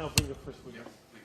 I'll bring the first one. Yes, please.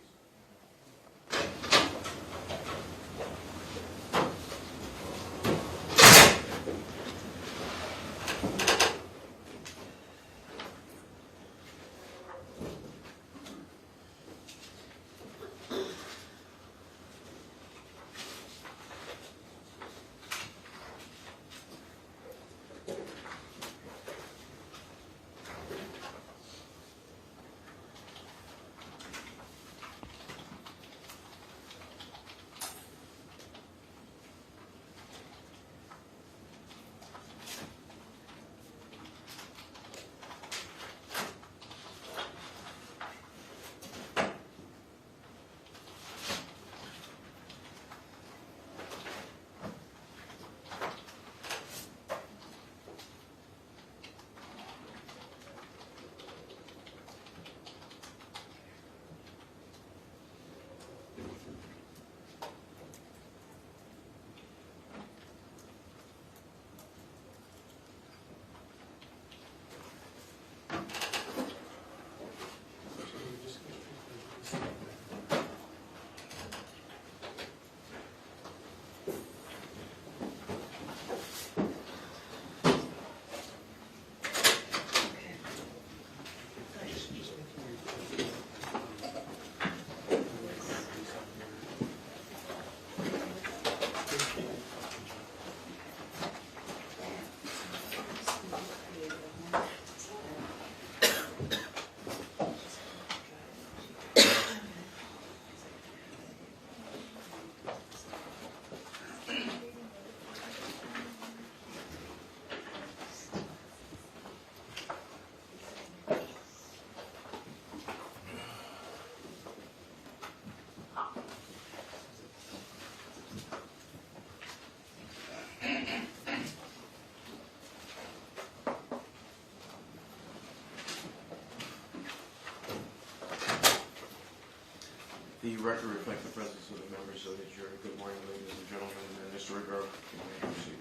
The record reflects the presence of the members of the jury. Good morning, ladies and gentlemen. Mr. Rivera, you may proceed.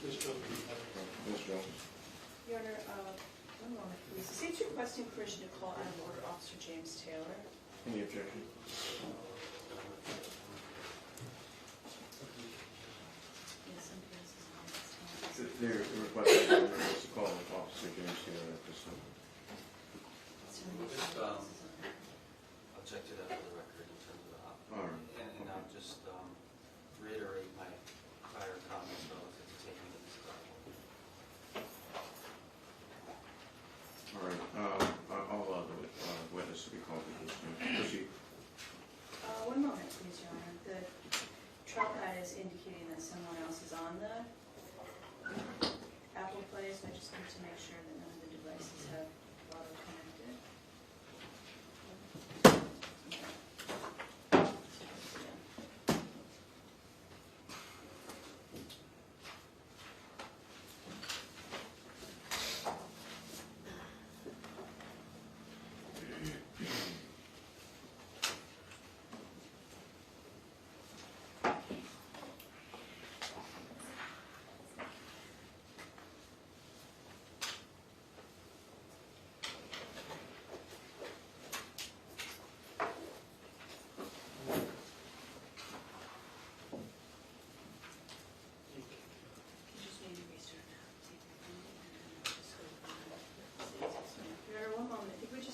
Ms. Jones. Ms. Jones. Your Honor, one moment, please. The state's requesting permission to call out of order Officer James Taylor. Any objection? Yes, some cases on this time. They're requesting to call Officer James Taylor at this time. So many Just, cases on it. I'll check it out for the record in terms of All right. and I'll just reiterate my prior comments relative to taking the All right. I'll allow the witness to be called at this time. Proceed. One moment, please, Your Honor. The trial guide is indicating that someone else is on the Apple Play, so I just need to make sure that none of the devices have auto connected.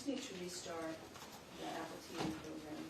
Need to restart the Apple TV program.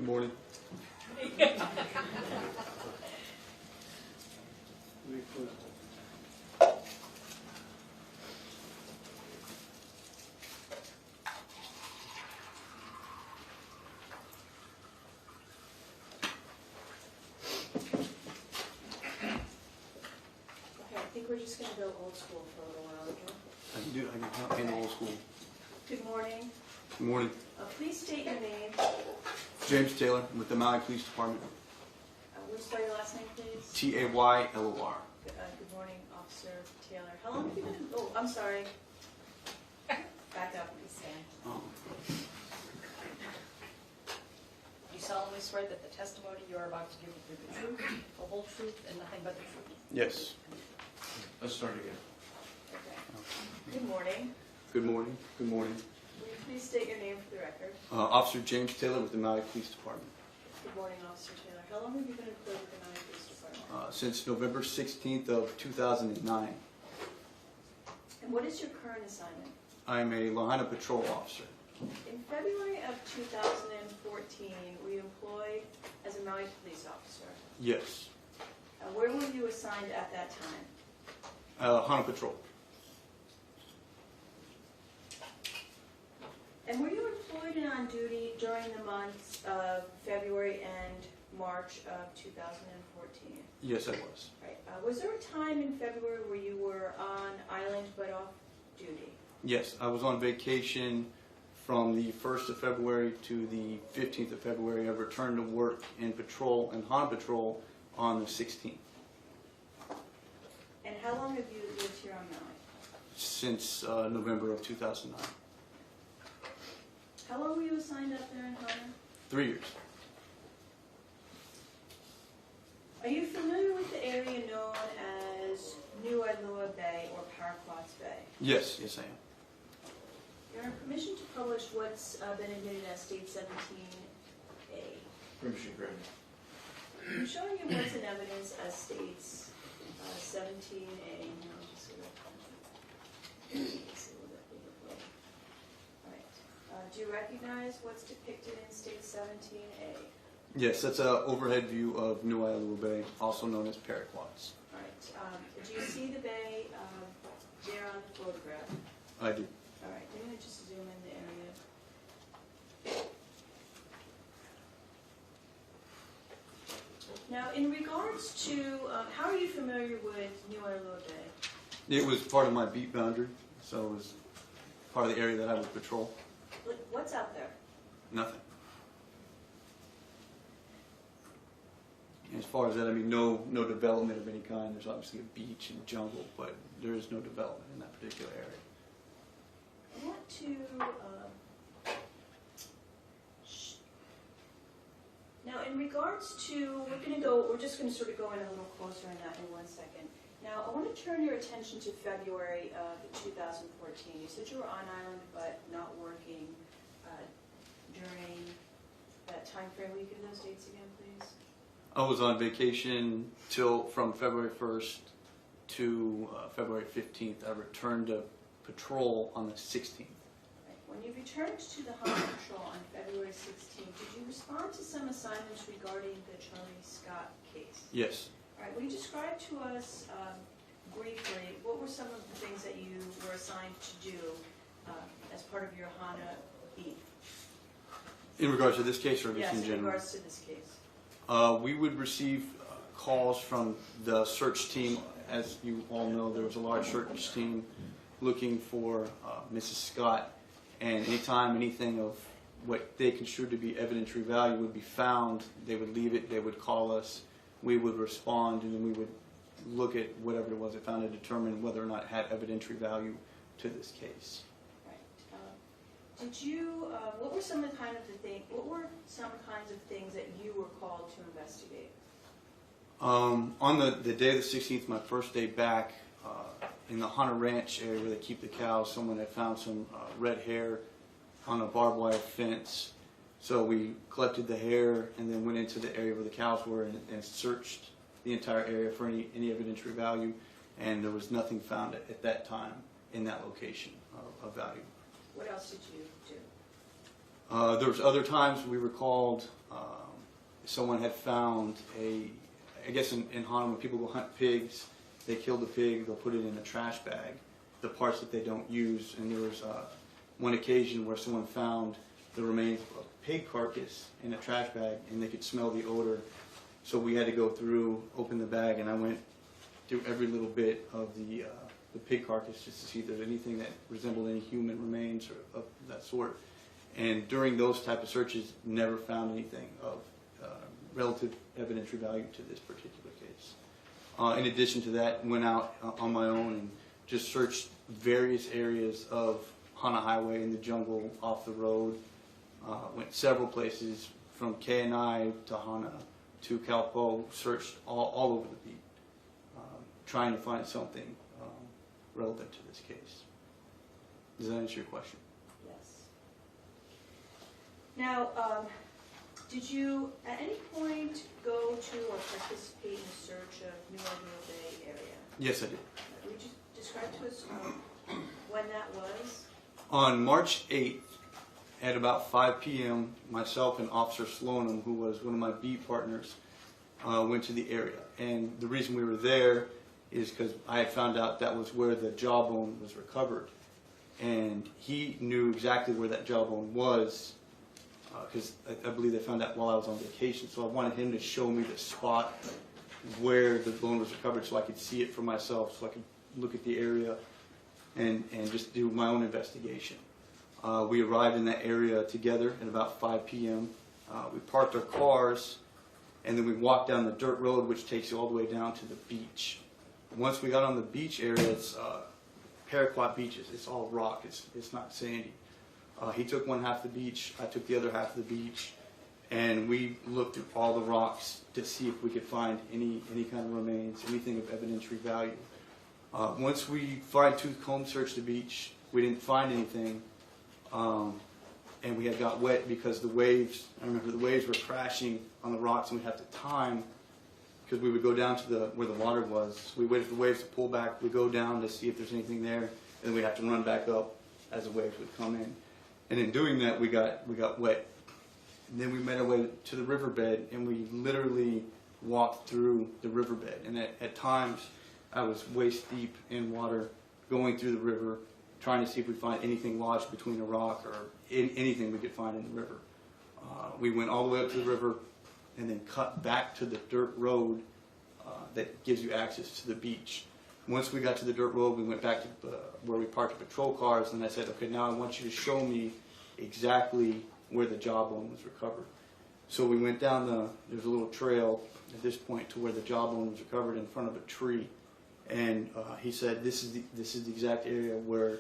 Good morning. Okay, I think we're just gonna go old school for a little while, okay? I can handle old school. Good morning. Good morning. Please state your name. James Taylor with the Maui Police Department. Will you spell your last name, please? Taylor. Good morning, Officer Taylor. How long have you been, oh, I'm sorry. Back up, please stand. Oh. You solemnly swear that the testimony you are about to give will be the truth, the whole truth, and nothing but the truth. Yes. Let's start again. Okay. Good morning. Good morning. Good morning. Will you please state your name for the record? Officer James Taylor with the Maui Police Department. Good morning, Officer Taylor. How long have you been employed with the Maui Police Department? Since November 16th of 2009. And what is your current assignment? I'm a Lahaina Patrol Officer. In February of 2014, were you employed as a Maui Police Officer? Yes. Where were you assigned at that time? Lahaina Patrol. And were you employed and on duty during the months of February and March of 2014? Yes, I was. Right. Was there a time in February where you were on island but off duty? Yes, I was on vacation from the 1st of February to the 15th of February. I returned to work in patrol and Lahaina Patrol on the 16th. And how long have you lived here on Maui? Since November of 2009. How long were you assigned up there in Hana? 3 years. Are you familiar with the area known as New Wailuku Bay or Paraquats Bay? Yes, I am. You're in permission to publish what's been admitted as State 17A. Permission granted. I'm showing you what's in evidence as States 17A. Now, just so that it's a little bit bigger. All right. Do you recognize what's depicted in State 17A? Yes, that's an overhead view of New Wailuku Bay, also known as Paraquats. All right. Do you see the bay there on the photograph? I do. All right. I'm going to just zoom in the area. Now, in regards to, how are you familiar with New Wailuku Bay? It was part of my beat boundary, so it was part of the area that I would patrol. What's out there? Nothing. As far as that, I mean, no development of any kind. There's obviously a beach and jungle, but there is no development in that particular area. I want to, now in regards to, we're just going to sort of go in a little closer on that in 1 second. Now, I want to turn your attention to February of 2014. You said you were on island but not working during that time frame. Will you give those dates again, please? I was on vacation from February 1st to February 15th. I returned to patrol on the 16th. Right. When you returned to the Hana Patrol on February 16th, did you respond to some assignments regarding the Charlie Scott case? Yes. All right. Will you describe to us briefly what were some of the things that you were assigned to do as part of your Hana beat? In regards to this case, or just Yes, in general? in regards to this case. We would receive calls from the search team. As you all know, there was a large search team looking for Mrs. Scott, and anytime anything of what they construed to be evidentiary value would be found, they would leave it, they would call us, we would respond, and then we would look at whatever it was they found and determine whether or not it had evidentiary value to this case. Did you? What were some kinds of things that you were called to investigate? On the day of the 16th, my first day back, in the Hunter Ranch area where they keep the cows, someone had found some red hair on a barbed wire fence. So we collected the hair and then went into the area where the cows were and searched the entire area for any evidentiary value, and there was nothing found at that time in that location of value. What else did you do? There was other times we were called, someone had found I guess in Hana, when people go hunt pigs, they kill the pig, they'll put it in a trash bag, the parts that they don't use. And there was one occasion where someone found the remains of a pig carcass in a trash bag, and they could smell the odor. So we had to go through, open the bag, and I went through every little bit of the pig carcass just to see if there's anything that resembled any human remains or of that sort. And during those type of searches, never found anything of relative evidentiary value to this particular case. In addition to that, went out on my own and just searched various areas of Hana Highway in the jungle, off the road. Went several places from Kenai to Hana to Kalpo, searched all over the beat, trying to find something relevant to this case. Does that answer your question? Yes. Now, did you at any point go to or participate in a search of New Wailuku Bay area? Yes, I did. Would you describe to us when that was? On March 8th, at about 5 p.m., myself and Officer Sloanham, who was one of my beat partners, went to the area. And the reason we were there is because I had found out that was where the jawbone was recovered. And he knew exactly where that jawbone was, because I believe they found that while I was on vacation. So I wanted him to show me the spot where the bone was recovered so I could see it for myself, so I could look at the area and just do my own investigation. We arrived in that area together at about 5 p.m. We parked our cars, and then we walked down the dirt road, which takes you all the way down to the beach. Once we got on the beach area, it's paraquat beaches. It's all rock. It's not sandy. He took one half of the beach. I took the other half of the beach, and we looked at all the rocks to see if we could find any kind of remains, anything of evidentiary value. Once we fine-tooth comb searched the beach, we didn't find anything, and we had got wet because the waves. I remember the waves were crashing on the rocks, and we'd have to time, because we would go down to where the water was. We waited for the waves to pull back. We go down to see if there's anything there, and then we'd have to run back up as the waves would come in. And in doing that, we got wet. And then we made our way to the riverbed, and we literally walked through the riverbed. And at times, I was waist deep in water, going through the river, trying to see if we'd find anything lodged between a rock or anything we could find in the river. We went all the way up to the river, and then cut back to the dirt road that gives you access to the beach. Once we got to the dirt road, we went back to where we parked the patrol cars, and I said, okay, now I want you to show me exactly where the jawbone was recovered. So we went down there's a little trail at this point to where the jawbone was recovered in front of a tree. And he said, this is the exact area where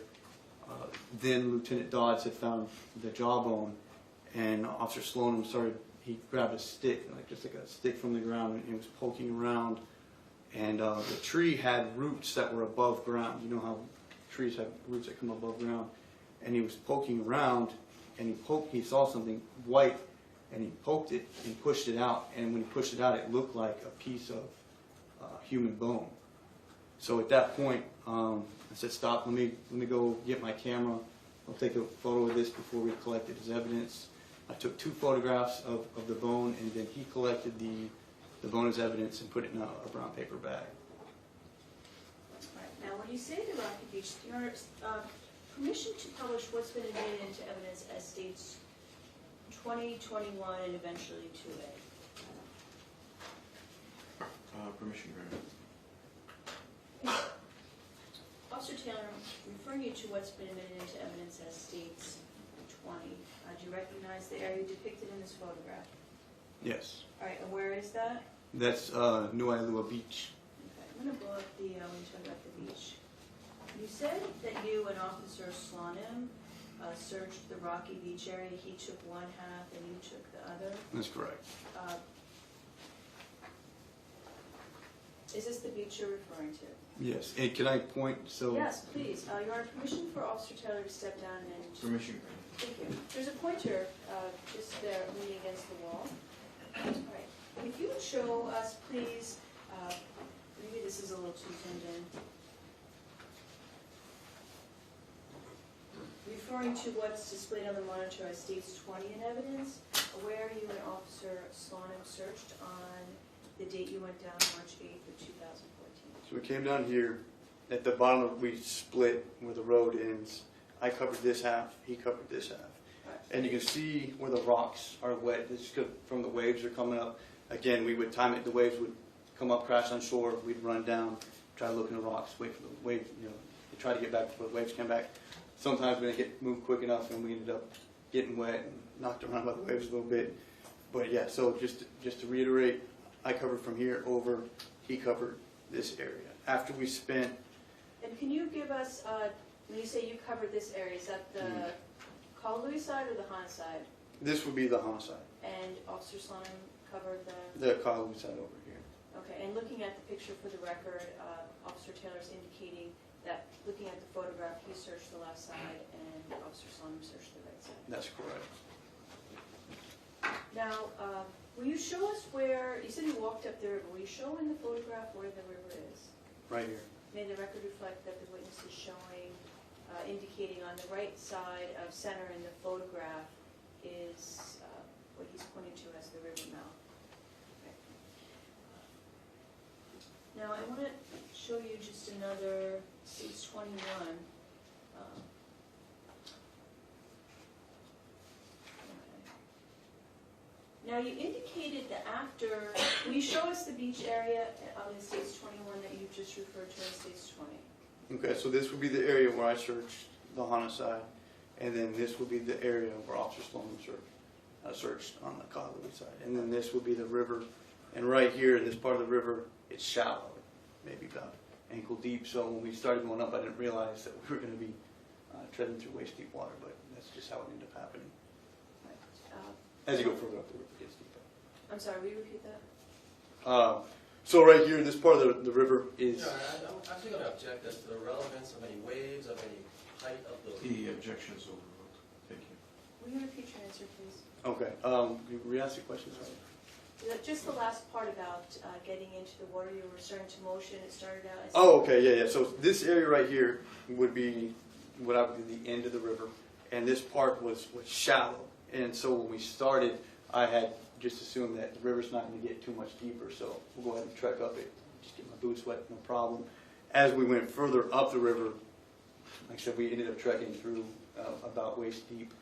then Lieutenant Dodds had found the jawbone. And Officer Sloanham he grabbed a stick, just like a stick from the ground, and he was poking around. And the tree had roots that were above ground. You know how trees have roots that come above ground. And he was poking around, and he saw something white, and he poked it and pushed it out. And when he pushed it out, it looked like a piece of human bone. So at that point, I said, stop, let me go get my camera. I'll take a photo of this before we collect it as evidence. I took 2 photographs of the bone, and then he collected the bone as evidence and put it in a brown paper bag. Right. Now, when you say the Rocky Beach, your permission to publish what's been admitted into evidence as states 20, 21, and eventually 2A. Permission granted. Officer Taylor, I'm referring you to what's been admitted into evidence as states 20. Do you recognize the area depicted in this photograph? Yes. All right, and where is that? That's New Wailuku Beach. Okay, I'm going to blow up when you talk about the beach. You said that you and Officer Sloanham searched the Rocky Beach area. He took one half and you took the other. That's correct. Is this the beach you're referring to? Yes. And can I point? Yes, please. Your Honor, permission for Officer Taylor to step down and... Permission granted. Thank you. There's a pointer just there leaning against the wall. All right. If you would show us, please, maybe this is a little too zoomed in. referring to what's displayed on the monitor as states 20 in evidence, where you and Officer Slonim searched on the date you went down, March 8th of 2014. So we came down here. At the bottom, we split where the road ends. I covered this half, he covered this half. And you can see where the rocks are wet. This is good from the waves are coming up. Again, we would time it. The waves would come up, crash on shore. We'd run down, try to look in the rocks, wait for the wave, try to get back before the waves came back. Sometimes we didn't get moved quick enough, and we ended up getting wet and knocked around by the waves a little bit. But yeah, so just to reiterate, I covered from here over. He covered this area. After we spent. And can you give us, when you say you covered this area, is that the Kalui side or the Han side? This would be the Han side. And Officer Slonim covered The Kalui side over here. Okay, and looking at the picture for the record, Officer Taylor's indicating that looking at the photograph, he searched the left side and Officer Slonim searched the right side. That's correct. Now, will you show us where, you said you walked up the river, will you show in the photograph where the river is? Right here. May the record reflect that the witness is showing, indicating on the right side of center in the photograph is what he's pointing to as the river mouth. Okay. Now I want to show you just another, page 21. Now you indicated that after, will you show us the beach area on the States 21 that you just referred to as States 20? Okay, so this would be the area where I searched the Hana side, and then this would be the area where Officer Slonim searched on the Kalui side. And then this would be the river, and right here in this part of the river, it's shallow, maybe about ankle deep. So when we started going up, I didn't realize that we were going to be treading through waist deep water, but that's just how it ended up happening. As you go further up the river, it gets deeper. I'm sorry, will you repeat that? So right here, this part of the river is... Yeah, I'm actually going to object as to the relevance of any waves, of any height of the... The objection is overruled. Thank you. Will you repeat your answer, please? Okay, re-ask your question, sorry. Just the last part about getting into the water, you were starting to motion, it started out as... Oh, okay, yeah. So this area right here would be what I would be the end of the river, and this part was shallow. And so when we started, I had just assumed that the river's not going to get too much deeper, so we'll go ahead and trek up it, just get my boots wet, no problem. As we went further up the river, like I said, we ended up trekking through about waist deep,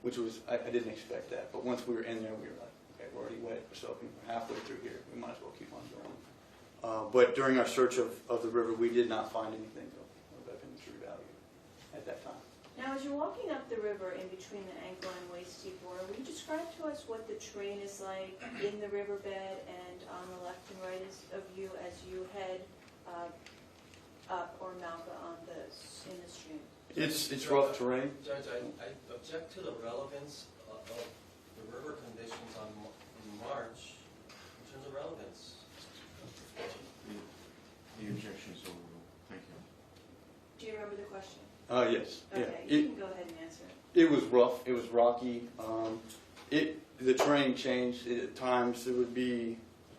which was, I didn't expect that. But once we were in there, we were like, okay, we're already wet, we're soaking, we're halfway through here, we might as well keep on going. But during our search of the river, we did not find anything of weapons true value at that time. Now, as you're walking up the river in between the ankle and waist deep water, will you describe to us what the terrain is like in the riverbed and on the left and right of you as you head up or mount in the stream? It's rough terrain. Judge, I object to the relevance of the river conditions in March in terms of relevance. The objection is overruled. Thank you. Do you remember the question? Yes. Okay, Yeah. you can go ahead and answer it. It was rough. It was rocky. The terrain changed. At times there would be,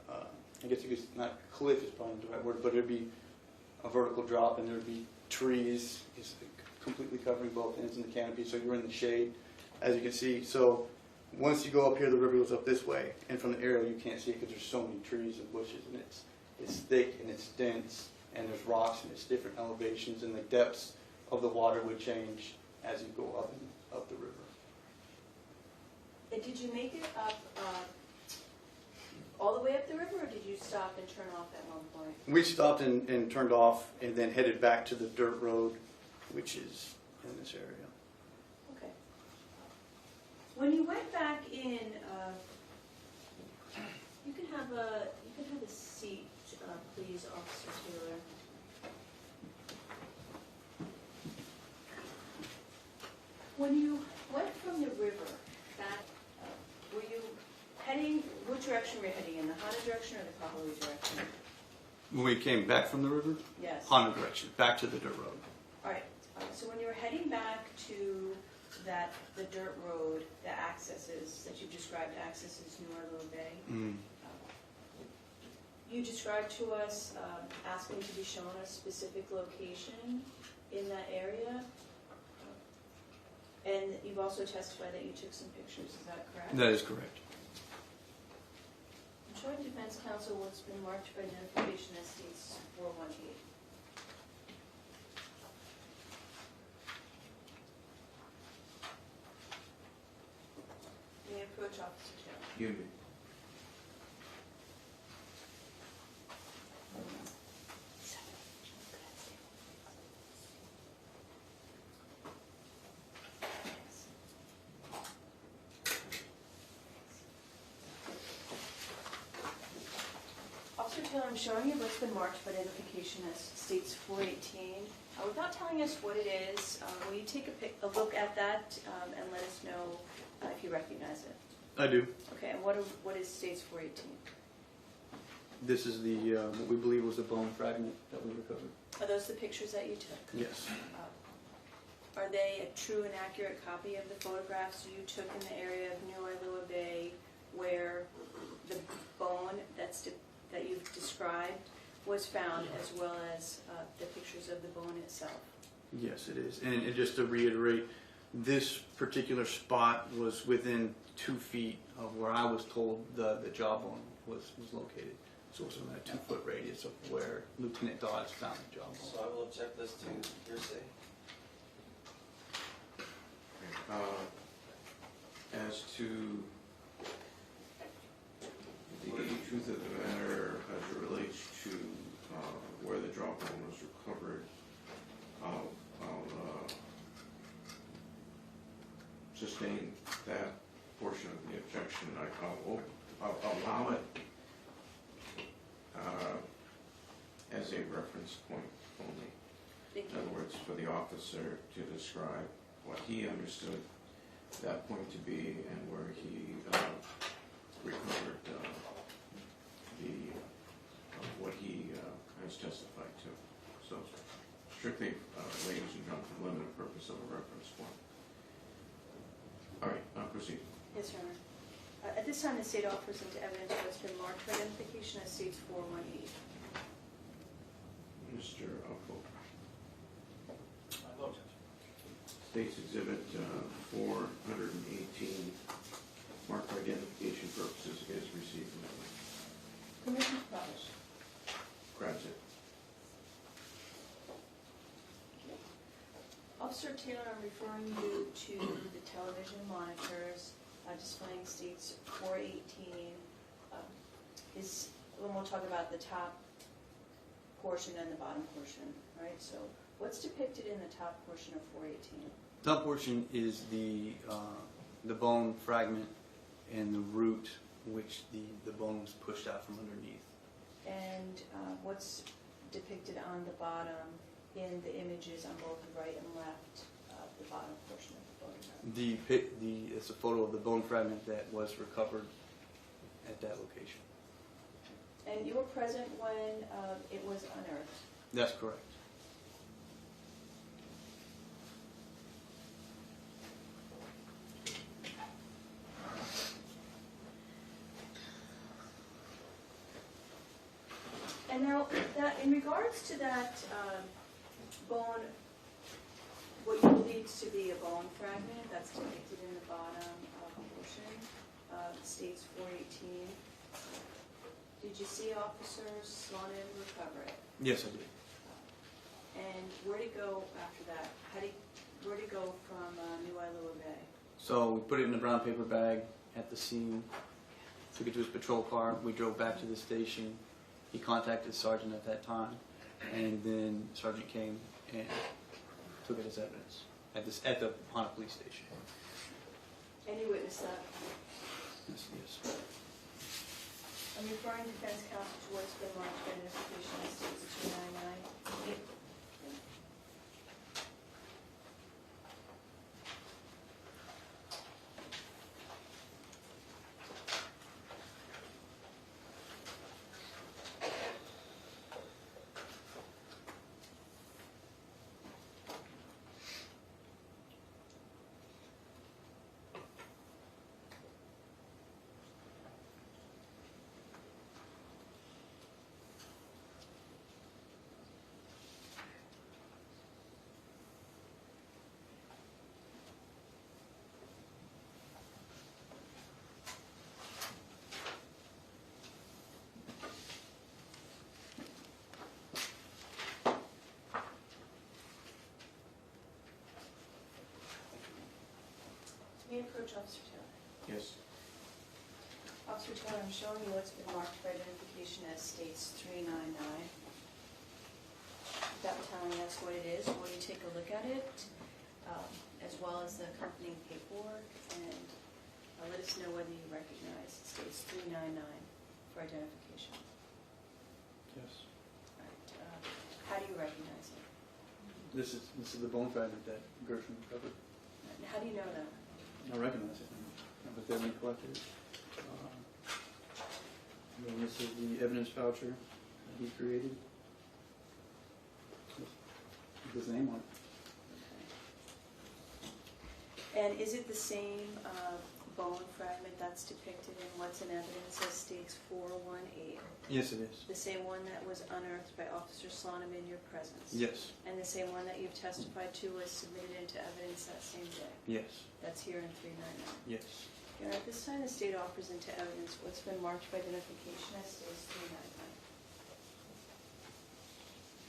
I guess not cliff is probably the right word, but it would be a vertical drop, and there would be trees completely covering both ends of the canopy, so you're in the shade, as you can see. So once you go up here, the river goes up this way, and from the aerial you can't see it because there's so many trees and bushes, and it's thick and it's dense, and there's rocks and it's different elevations, and the depths of the water would change as you go up the river. And did you make it up all the way up the river, or did you stop and turn off at one point? We stopped and turned off, and then headed back to the dirt road, which is in this area. Okay. When you went back in, you can have a seat, please, Officer Taylor. When you went from the river back, were you heading, what direction were you heading in, the Hana direction or the Kahului direction? When we came back from the river, Yes. Hana direction, back to the dirt road. All right. So when you were heading back to the dirt road, the accesses that you described, accesses New Orleans Bay, you described to us asking to be shown a specific location in that area. And you've also testified that you took some pictures, is that correct? That is correct. I'm showing defense counsel what's been marked for identification as states 418. May I approach Officer Taylor? You may. Officer Taylor, I'm showing you what's been marked for identification as states 418. Without telling us what it is, will you take a look at that and let us know if you recognize it? I do. Okay, and what is states 418? This is the what we believe was the bone fragment that we recovered. Are those the pictures that you took? Yes. Are they a true and accurate copy of the photographs you took in the area of New Wailuku Bay where the bone that you've described was found, as well as the pictures of the bone itself? Yes, it is. And just to reiterate, this particular spot was within 2 feet of where I was told the jawbone was located. So it was in a 2-foot radius of where Lieutenant Dodds found the jawbone. So I will object this to hearsay. As to the truth of the matter as it relates to where the jawbone was recovered, I'll sustain that portion of the objection. I'll allow it as a reference point only. Thank In other you. words, for the officer to describe what he understood that point to be and where he recovered what he has testified to. So strictly, ladies and gentlemen, for the limited purpose of a reference point. All right, proceed. Yes, Your Honor. At this time, the state offers into evidence what's been marked for identification as states 418. Mr. Upholt. I have no objection. State's Exhibit 418, marked for identification purposes, is received and admitted. Permission to publish. Grabs it. Officer Taylor, I'm referring you to the television monitors displaying states 418. When we'll talk about the top portion and the bottom portion, right? So what's depicted in the top portion of 418? Top portion is the bone fragment and the root which the bone was pushed out from underneath. And what's depicted on the bottom in the images on both the right and left of the bottom portion of the photograph? It's a photo of the bone fragment that was recovered at that location. And you were present when it was unearthed? That's correct. And now, in regards to that bone, what you believe to be a bone fragment that's depicted in the bottom portion, states 418, did you see officers slaughter and recover it? Yes, I did. And where'd it go after that? Where'd it go from New Wailuku Bay? So we put it in a brown paper bag at the scene, took it to his patrol car, we drove back to the station. He contacted the sergeant at that time, and then the sergeant came and took it as evidence at the Hana police station. And you witnessed that? Yes. I'm referring defense counsel to what's been marked for identification as states 299. approach Officer Taylor? Yes. Officer Taylor, I'm showing you what's been marked for identification as states 399. Without telling you that's what it is, will you take a look at it, as well as the accompanying paperwork, and let us know whether you recognize states 399 for identification? Yes. All right, how do you recognize it? This is the bone fragment that Gershon recovered. And how do you know that? I recognize it. I was there when he collected it. And then this is the evidence voucher that he created. With his name on it. And is it the same bone fragment that's depicted in what's in evidence as states 418? Yes, it is. The same one that was unearthed by Officer Slonim in your presence? Yes. And the same one that you've testified to was submitted into evidence that same day? Yes. That's here in 399. Yes. Your Honor, at this time, the state offers into evidence what's been marked for identification as states 399.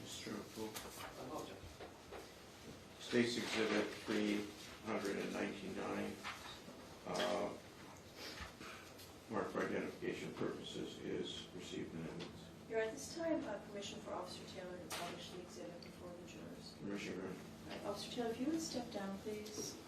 Mr. Poole. I know, Jeff. State's Exhibit 399, marked for identification purposes, is received in evidence. Your Honor, at this time, permission for Officer Taylor to publish the exhibit before the jurors. Permission granted. All right, Officer Taylor, if you would step down, please.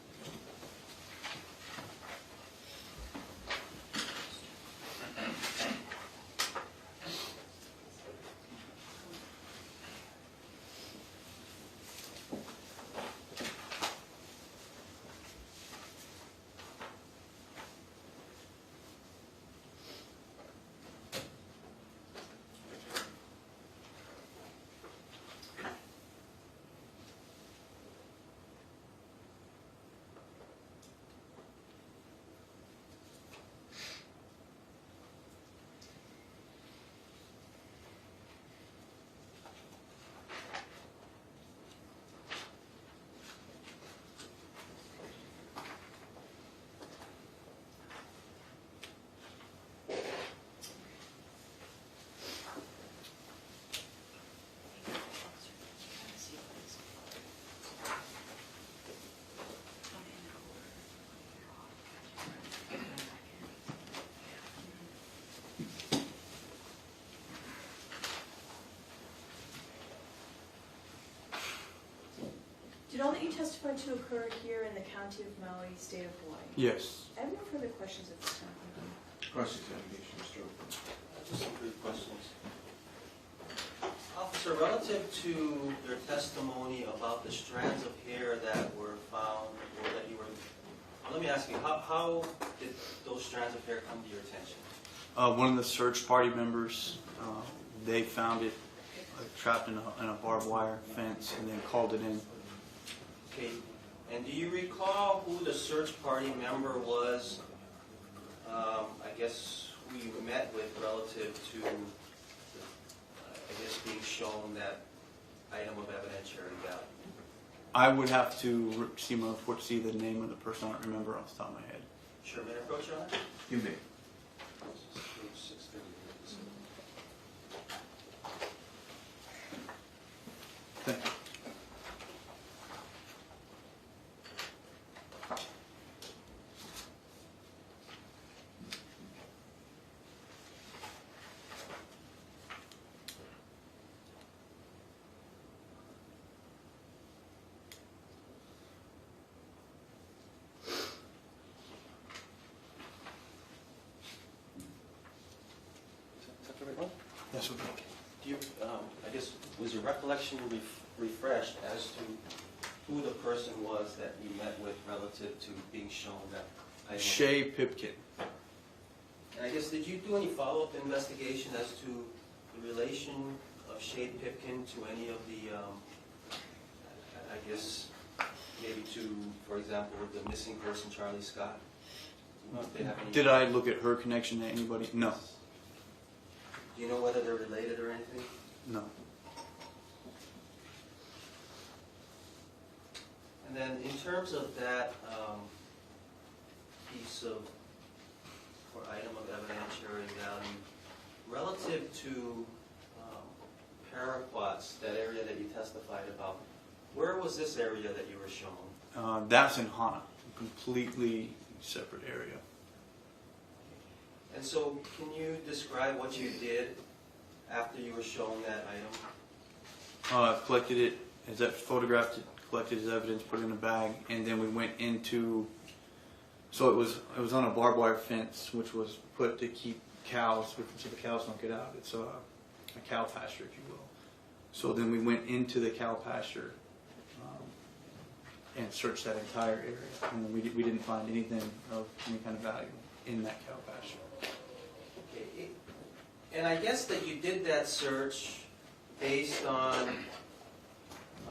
Did all that you testified to occur here in the county of Maui, state of Hawaii? Yes. I have no further questions at this time. Cross-examination, Mr. O'Brien. Just some brief questions. Officer, relative to your testimony about the strands of hair that were found, or that you were, let me ask you, how did those strands of hair come to your attention? One of the search party members, they found it trapped in a barbed wire fence and then called it in. Okay, and do you recall who the search party member was, I guess, who you met with relative to, I guess, being shown that item of evidentiary value? I would have to see my report to see the name of the person. I don't remember off the top of my head. Sure, may I approach you on that? You may. Thank you. Yes, okay. Do you, I guess, was your recollection refreshed as to who the person was that you met with relative to being shown that item? Shay Pipkin. And I guess, did you do any follow-up investigation as to the relation of Shade Pipkin to any of the, I guess, maybe to, for example, the missing person, Charlie Scott? Do you know if they have any... Did I look at her connection to anybody? No. Do you know whether they're related or anything? No. And then in terms of that piece of, or item of evidentiary value, relative to paraquats, that area that you testified about, where was this area that you were shown? That's in Hana. Completely separate area. And so, can you describe what you did after you were shown that item? Collected it, as that photographed it, collected as evidence, put it in a bag, and then we went into. So it was on a barbed wire fence, which was put to keep cows, so the cows don't get out. It's a cow pasture, if you will. So then we went into the cow pasture and searched that entire area, and then we didn't find anything of any kind of value in that cow pasture. Okay. And I guess that you did that search based on,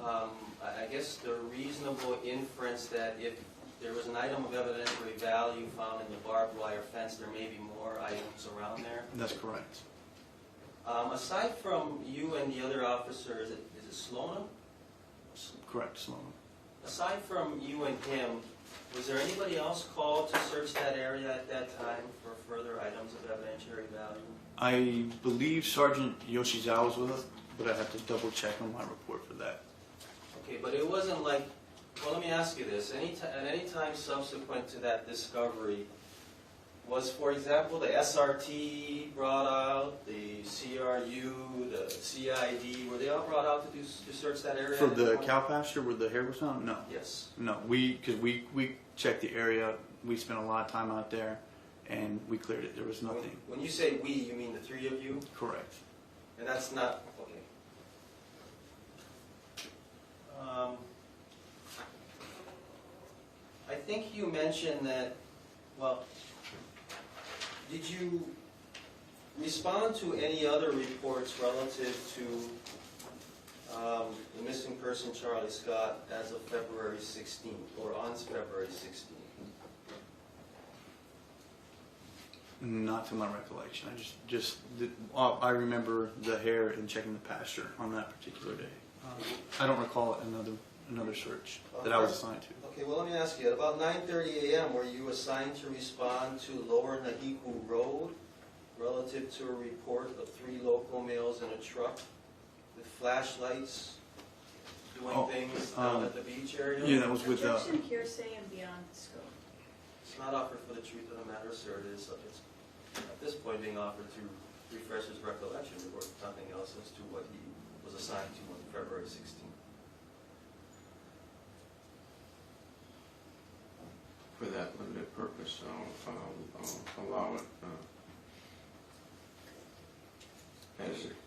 I guess, the reasonable inference that if there was an item of evidentiary value found in the barbed wire fence, there may be more items around there. That's correct. Aside from you and the other officer, is it Slonim? Correct, Sloan. Aside from you and him, was there anybody else called to search that area at that time for further items of evidentiary value? I believe Sergeant Yoshizawa was with us, but I have to double check on my report for that. Okay, but it wasn't like, well, let me ask you this. At any time subsequent to that discovery, was, for example, the SRT brought out, the CRU, the CID, were they all brought out to search that area? For the cow pasture where the hair was found? No. Yes. No, because we checked the area. We spent a lot of time out there, and we cleared it. There was nothing. When you say we, you mean the three of you? Correct. And that's not, okay. I think you mentioned that, well, did you respond to any other reports relative to the missing person, Charlie Scott, as of February 16th, or on February 16th? Not to my recollection. I remember the hair and checking the pasture on that particular day. I don't recall another search that I was assigned to. Okay, well, let me ask you, at about 9:30 a.m., were you assigned to respond to Lower Nahiku Road relative to a report of 3 local males in a truck with flashlights doing things down at the beach area? Yeah, that was with... Objection, hearsay, and beyond scope. It's not offered for the truth of the matter, sir. It is subject, at this point, being offered to refresh his recollection or nothing else as to what he was assigned to on February 16th. For that limited purpose, I'll allow it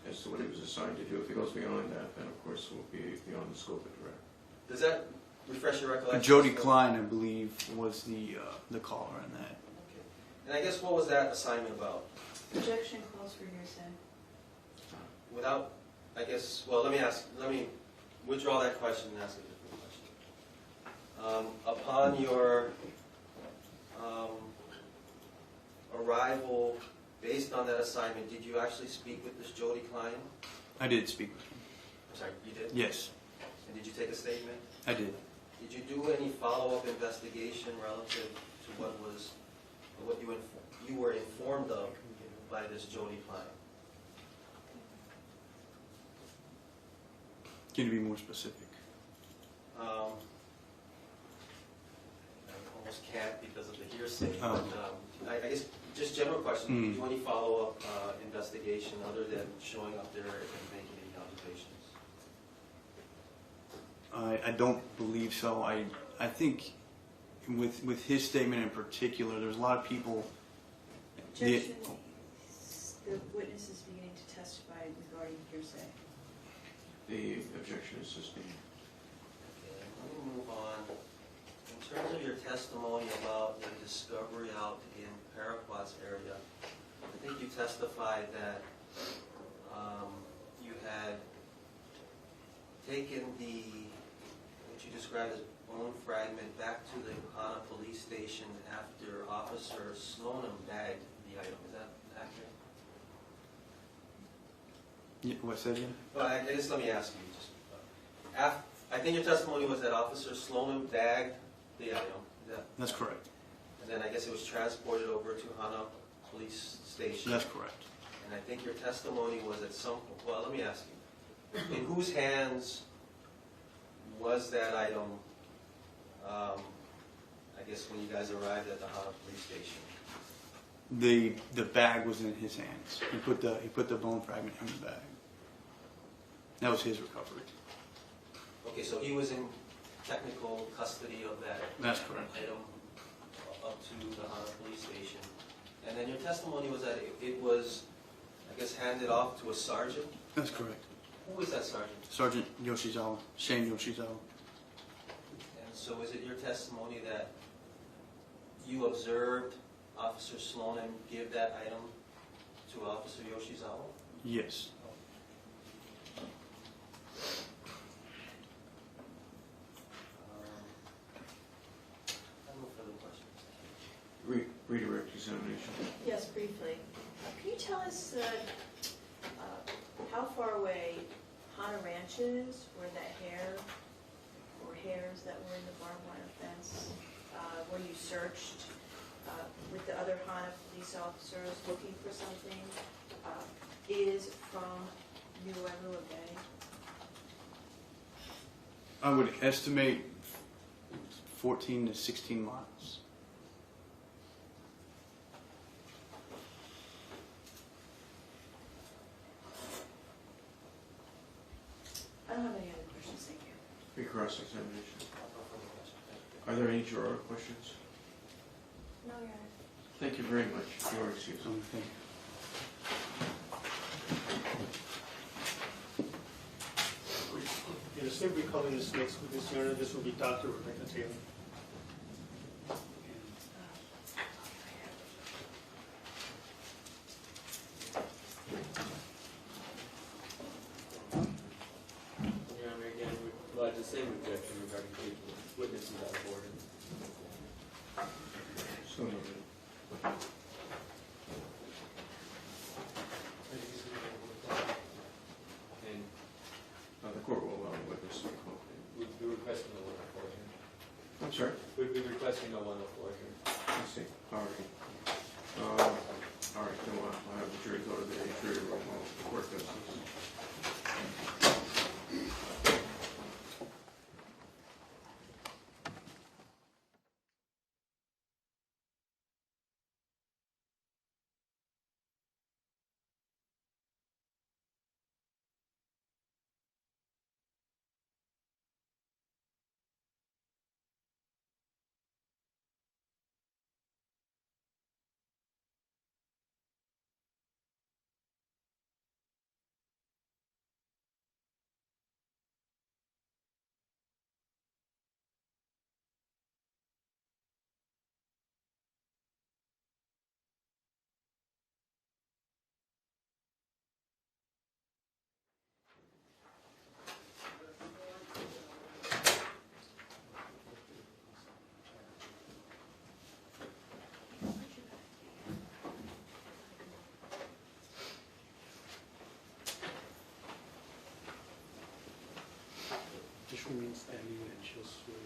as to what he was assigned to do. If he goes beyond that, then of course it will be beyond the scope of direct. Does that refresh your recollection? Jody Klein, I believe, was the caller in that. Okay. And I guess what was that assignment about? Objection calls for hearsay. Without, I guess, well, let me withdraw that question and ask a different question. Upon your arrival, based on that assignment, did you actually speak with this Jody Klein? I did speak with him. I'm sorry, you did? Yes, And did you take a statement? I did. Did you do any follow-up investigation relative to what you were informed of by this Jody Klein? Can you be more specific? I almost can't because of the hearsay. Oh. But, I guess just general question. Did you do any follow-up investigation other than showing up there and making any observations? I don't believe so. I think with his statement in particular, there's a lot of people. Objection, the witness is beginning to testify regarding hearsay. The objection is sustained. Okay, let me move on. In terms of your testimony about the discovery out in Paraquat's area, I think you testified that you had taken what you described as bone fragment back to the Hana police station after Officer Slonim bagged the item. Is that accurate? Yeah, what's that again? Well, I guess let me ask you. I think your testimony was that Officer Slonim bagged the item. That's correct. And then I guess it was transported over to Hana police station. That's correct. And I think your testimony was at some point, well, let me ask you, in whose hands was that item I guess when you guys arrived at the Hana police station? The bag was in his hands. He put the bone fragment in the bag. That was his recovery. Okay, so he was in technical custody of that That's correct. item up to the Hana police station. And then your testimony was that it was, I guess, handed off to a sergeant? That's correct. Who was that sergeant? Sergeant Yoshizawa, Shane Yoshizawa. And so is it your testimony that you observed Officer Sloan give that item to Officer Yoshizawa? Yes. I have no further questions. Redirect examination. Yes, briefly. Can you tell us how far away Hana Ranch is, where that hare or hares that were in the barbed wire fence, where you searched with the other Hana police officers looking for something, is from New Wailuku Bay? I would estimate 14 to 16 miles. I don't have any other questions, thank you. Recross examination. No further questions. Thank you. Are there any juror questions? No, Your Honor. Thank you very much. You are excused. Thank you. In the state we call in this next witness, Your Honor, this will be Dr. Rebecca Taylor. Your Honor, again, we lodge the same objection regarding the witnesses out of order. So noted. And The court will allow the witness to come. we'd be requesting a 104 here. I'm sorry? We'd be requesting a 104 here. I see. All right. All right, then I'll have the jury go to the jury room while the court does this. Just remain standing and she'll swear.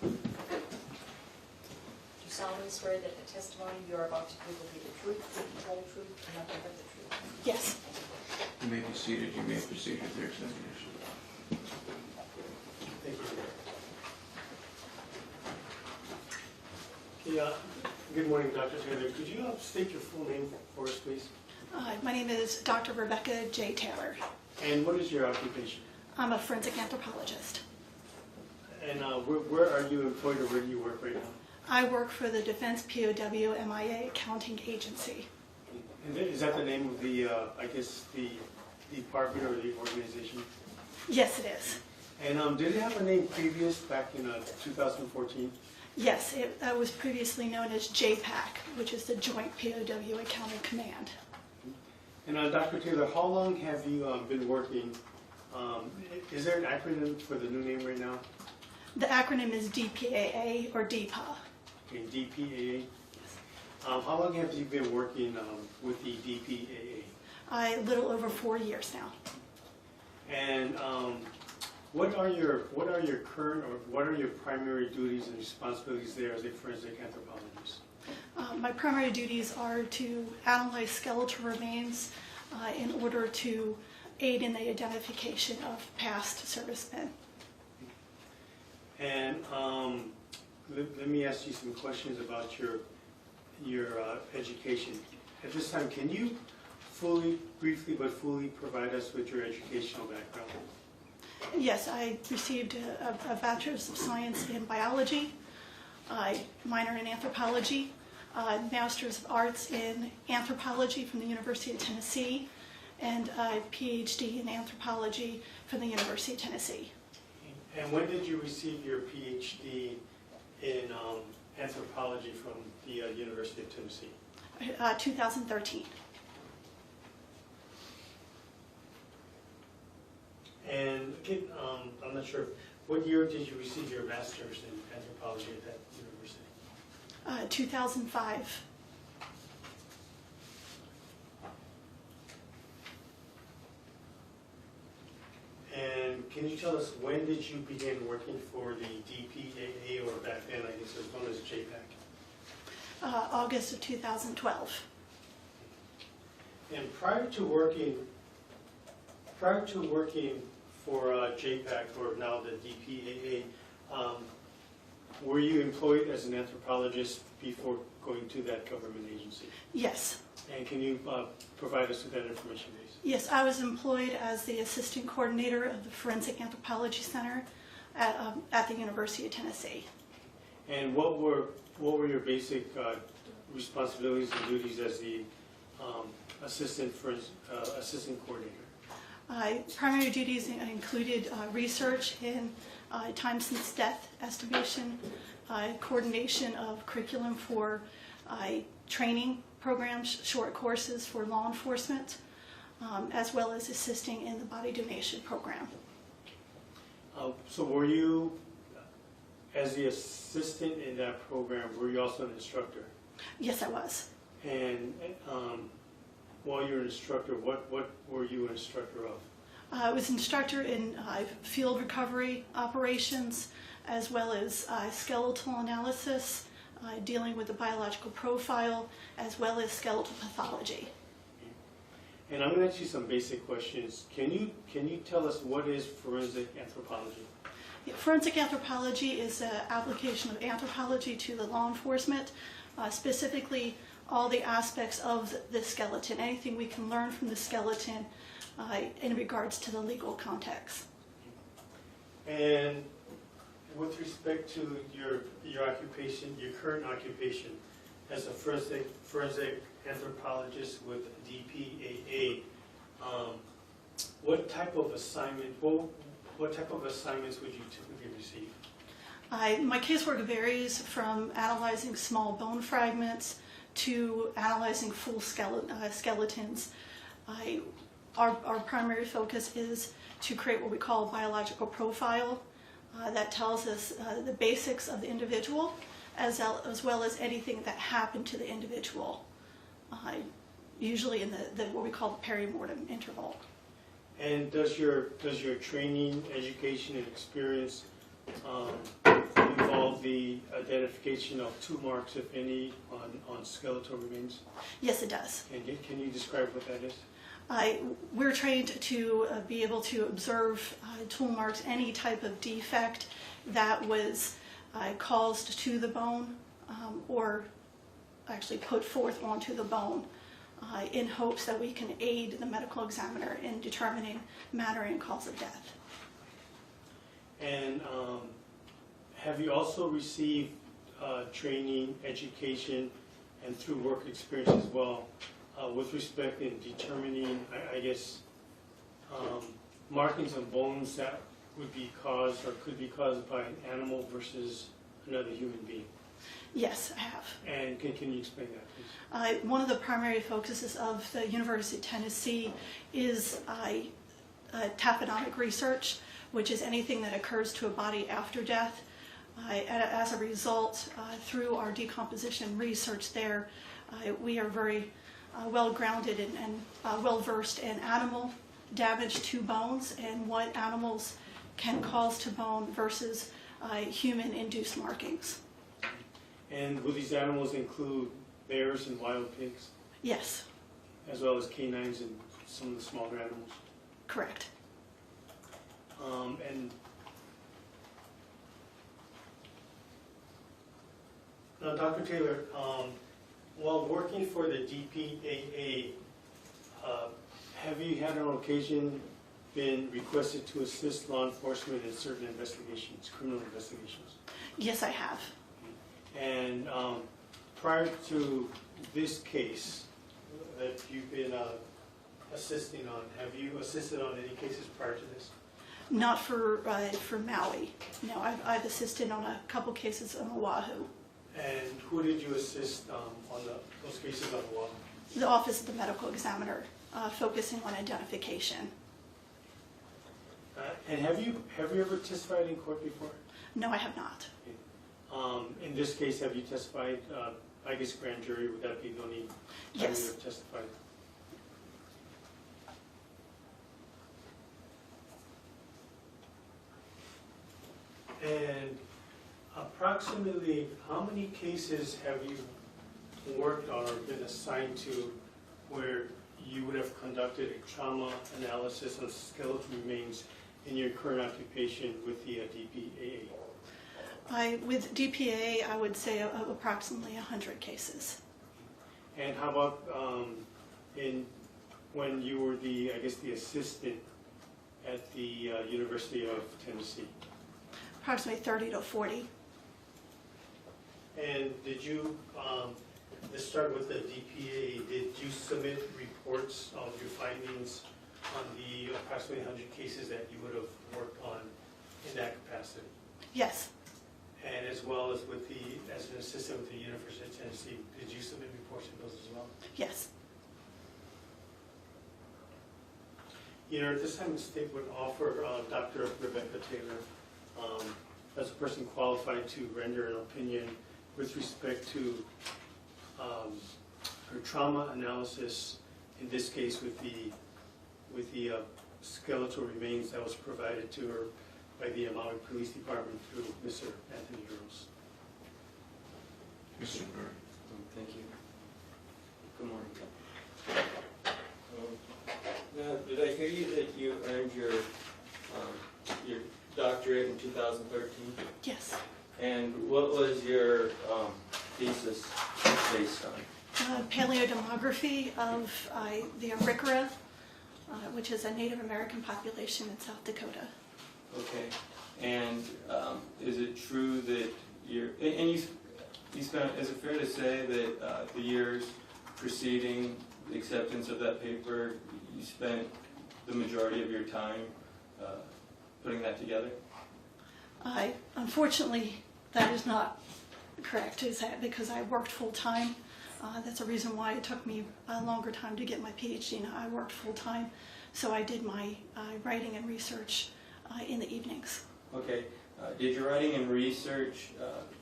Do you solemnly swear that the testimony you are about to give will be the truth, the whole truth, and nothing but the truth? Yes. You may be seated. You may proceed with your examination. Thank you. Yeah, good morning, Dr. Taylor. Could you state your full name for us, please? My name is Dr. Rebecca J. Taylor. And what is your occupation? I'm a forensic anthropologist. And where are you employed or where do you work right now? I work for the Defense POW MIA Accounting Agency. And is that the name of the, I guess, the department or the organization? Yes, it is. And did it have a name previous back in 2014? Yes, it was previously known as JPAC, which is the Joint POW Accounting Command. And Dr. Taylor, how long have you been working? Is there an acronym for the new name right now? The acronym is DPAA or DPA. Okay, DPAA. How long have you been working with the DPAA? A little over 4 years now. And what are your current or what are your primary duties and responsibilities there as a forensic anthropologist? My primary duties are to analyze skeletal remains in order to aid in the identification of past servicemen. And let me ask you some questions about your education. At this time, can you briefly but fully provide us with your educational background? Yes, I received a Bachelor's of Science in Biology, minor in Anthropology, Master's of Arts in Anthropology from the University of Tennessee, and a PhD in Anthropology from the University of Tennessee. And when did you receive your PhD in anthropology from the University of Tennessee? 2013. And again, I'm not sure, what year did you receive your master's in anthropology at that university? 2005. And can you tell us, when did you begin working for the DPAA, or back then I guess it was known as JPAC? August of 2012. And prior to working for JPAC, or now the DPAA, were you employed as an anthropologist before going to that government agency? Yes. And can you provide us with that information, please? Yes, I was employed as the assistant coordinator of the Forensic Anthropology Center at the University of Tennessee. And what were your basic responsibilities and duties as the assistant coordinator? Primary duties included research in time since death estimation, coordination of curriculum for training programs, short courses for law enforcement, as well as assisting in the body donation program. So were you, as the assistant in that program, were you also an instructor? Yes, I was. And while you were an instructor, what were you an instructor of? I was instructor in field recovery operations, as well as skeletal analysis, dealing with the biological profile, as well as skeletal pathology. And I'm going to ask you some basic questions. Can you tell us what is forensic anthropology? Forensic anthropology is an application of anthropology to the law enforcement, specifically all the aspects of the skeleton, anything we can learn from the skeleton in regards to the legal context. And with respect to your occupation, your current occupation as a forensic anthropologist with DPAA, what type of assignments would you typically receive? My casework varies from analyzing small bone fragments to analyzing full skeletons. Our primary focus is to create what we call a biological profile that tells us the basics of the individual, as well as anything that happened to the individual, usually in the what we call the perimortem interval. And does your training, education, and experience involve the identification of tool marks, if any, on skeletal remains? Yes, it does. Can you describe what that is? We're trained to be able to observe tool marks, any type of defect that was caused to the bone or actually put forth onto the bone in hopes that we can aid the medical examiner in determining manner and cause of death. And have you also received training, education, and through work experience as well, with respect in determining, I guess, markings on bones that would be caused or could be caused by an animal versus another human being? Yes, I have. And can you explain that, please? One of the primary focuses of the University of Tennessee is taphonomic research, which is anything that occurs to a body after death. As a result, through our decomposition research there, we are very well-grounded and well-versed in animal damage to bones and what animals can cause to bone versus human-induced markings. And will these animals include bears and wild pigs? Yes. As well as canines and some of the smaller animals? Correct. And Now, Dr. Taylor, while working for the DPAA, have you had on occasion been requested to assist law enforcement in certain investigations, criminal investigations? Yes, I have. And prior to this case that you've been assisting on, have you assisted on any cases prior to this? Not for Maui. No, I've assisted on a couple cases on Oahu. And who did you assist on those cases on Oahu? The Office of the Medical Examiner, focusing on identification. And have you ever testified in court before? No, I have not. In this case, have you testified, I guess grand jury, would that be the only time Yes. you have testified? And approximately how many cases have you worked on or been assigned to where you would have conducted a trauma analysis on skeletal remains in your current occupation with the DPAA? With DPA, I would say approximately 100 cases. And how about when you were the assistant at the University of Tennessee? Approximately 30 to 40. And did you, let's start with the DPA, did you submit reports of your findings on the approximately 100 cases that you would have worked on in that capacity? Yes. And as well as as an assistant with the University of Tennessee, did you submit reports of those as well? Yes. You know, at this time, the state would offer Dr. Rebecca Taylor as a person qualified to render an opinion with respect to her trauma analysis, in this case with the skeletal remains that was provided to her by the Maui Police Department through Mr. Anthony Earls. Mr. Murray. Thank you. Good morning. Now, did I hear you that you earned your doctorate in 2013? Yes. And what was your thesis based on? Paleodomography of the Arikara, which is a Native American population in South Dakota. Okay. And is it true that you spent, is it fair to say that the years preceding the acceptance of that paper, you spent the majority of your time putting that together? Unfortunately, that is not correct, is that because I worked full-time. That's a reason why it took me a longer time to get my PhD. And I worked full-time, so I did my writing and research in the evenings. Okay. Did your writing and research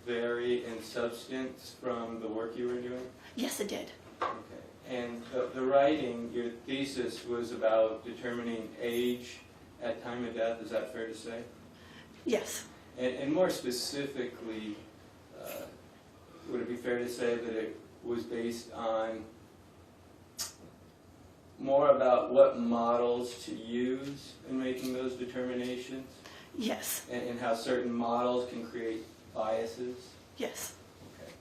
vary in substance from the work you were doing? Yes, it did. Okay. And the writing, your thesis was about determining age at time of death, is that fair to say? Yes. And more specifically, would it be fair to say that it was based on more about what models to use in making those determinations? Yes. And how certain models can create biases? Yes. Okay.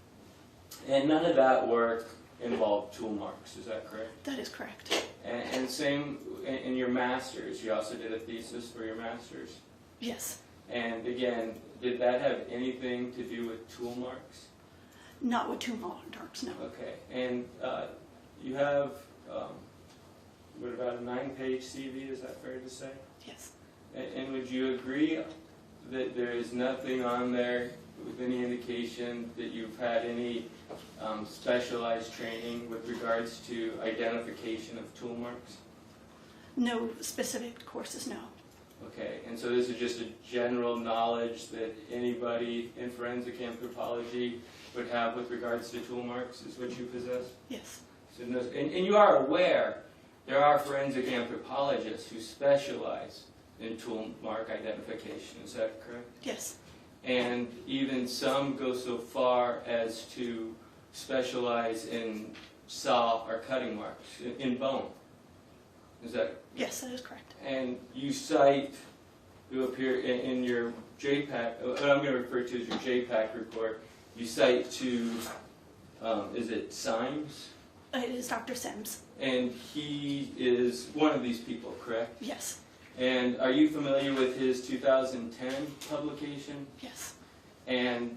And none of that work involved tool marks, is that correct? That is correct. And same in your master's, you also did a thesis for your master's? Yes. And again, did that have anything to do with tool marks? Not with tool marks, no. Okay. And you have, what, about a 9-page CV, is that fair to say? Yes. And would you agree that there is nothing on there with any indication that you've had any specialized training with regards to identification of tool marks? No specific courses, no. Okay, and so this is just a general knowledge that anybody in forensic anthropology would have with regards to tool marks, is what you possess? Yes. So and you are aware there are forensic anthropologists who specialize in tool mark identification, is that correct? Yes. And even some go so far as to specialize in saw or cutting marks in bone. Is that? Yes, that is correct. And you cite, you appear in your JPAC, what I'm going to refer to as your JPAC report, you cite to, is it Symes? It is Dr. Sims. And he is one of these people, correct? Yes, And are you familiar with his 2010 publication? yes, And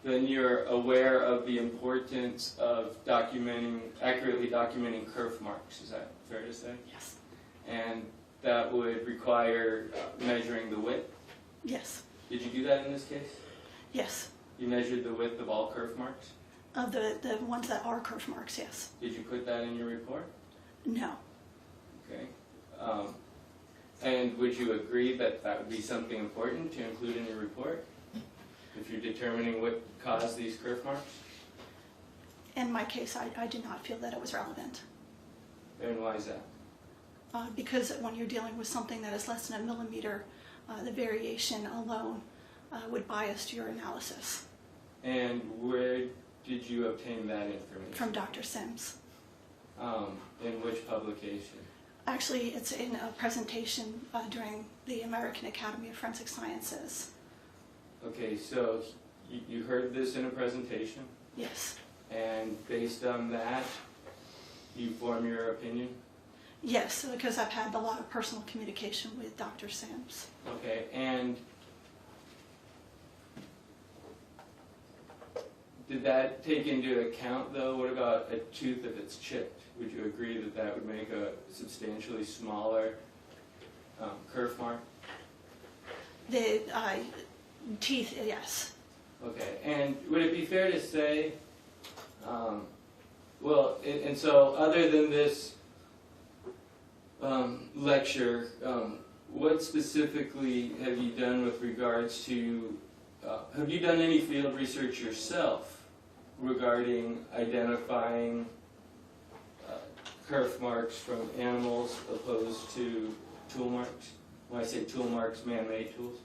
then you're aware of the importance of accurately documenting kerf marks, is that fair to say? yes, And that would require measuring the width. yes, Did you do that in this case? yes. You measured the width of all kerf marks? Of the ones that are kerf marks, yes. Did you put that in your report? No, Okay. And would you agree that that would be something important to include in your report? If you're determining what caused these kerf marks? in my case, I did not feel that it was relevant. And why is that? Because when you're dealing with something that is less than a millimeter, the variation alone would bias to your analysis. And where did you obtain that information? From Dr. Sims. In which publication? Actually, it's in a presentation during the American Academy of Forensic Sciences. Okay, so you heard this in a presentation, Yes. and based on that, you form your opinion? Yes, because I've had a lot of personal communication with Dr. Sims. Okay, and did that take into account, though, what about a tooth if it's chipped? Would you agree that that would make a substantially smaller kerf mark? The teeth, yes. Okay, and would it be fair to say, and so other than this lecture, what specifically have you done with regards to, have you done any field research yourself regarding identifying kerf marks from animals opposed to tool marks? When I say tool marks, man-made tools?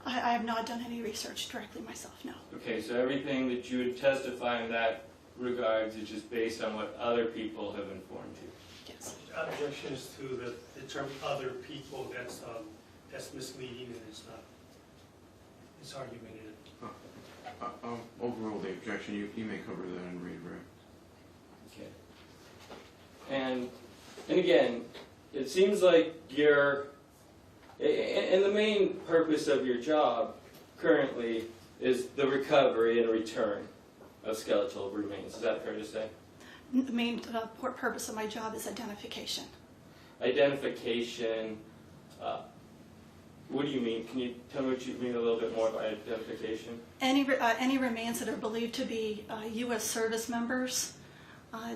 I have not done any research directly myself, no. Okay, so everything that you would testify in that regards is just based on what other people have informed you? Yes. Objections to the term "other people," that's misleading and it's not, it's argumentative. Overrule the objection. You may cover that in redirect. Okay. And again, it seems like and the main purpose of your job currently is the recovery and return of skeletal remains. Is that fair to say? The main purpose of my job is identification. Identification, what do you mean? Can you tell me what you mean a little bit more by identification? Any remains that are believed to be U.S. service members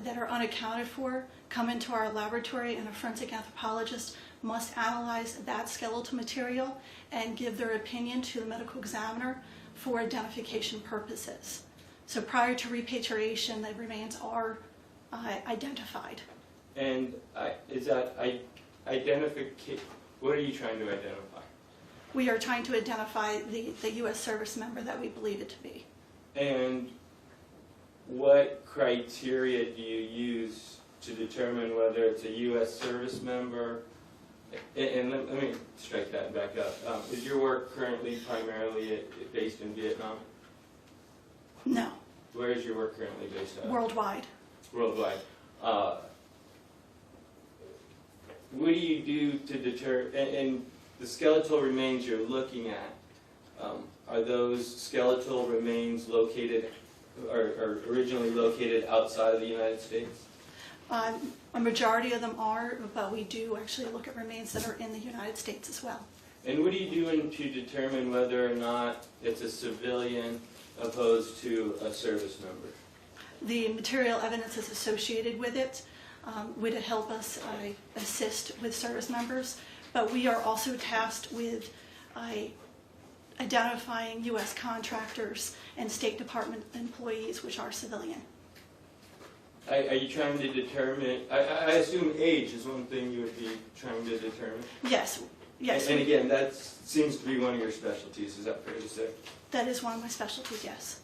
that are unaccounted for come into our laboratory, and a forensic anthropologist must analyze that skeletal material and give their opinion to the medical examiner for identification purposes. So prior to repatriation, the remains are identified. And is that identification, what are you trying to identify? We are trying to identify the U.S. service member that we believe it to be. And what criteria do you use to determine whether it's a U.S. service member? And let me strike that and back up. Is your work currently primarily based in Vietnam? No, Where is your work currently based out of? worldwide. Worldwide. What do you do to deter, and the skeletal remains you're looking at, are those skeletal remains located, or originally located outside of the United States? A majority of them are, but we do actually look at remains that are in the United States as well. And what are you doing to determine whether or not it's a civilian opposed to a service member? The material evidence is associated with it would help us assist with service members, but we are also tasked with identifying U.S. contractors and State Department employees which are civilian. Are you trying to determine, I assume age is one thing you would be trying to determine? Yes, yes. And again, that seems to be one of your specialties, is that fair to say? That is one of my specialties, yes.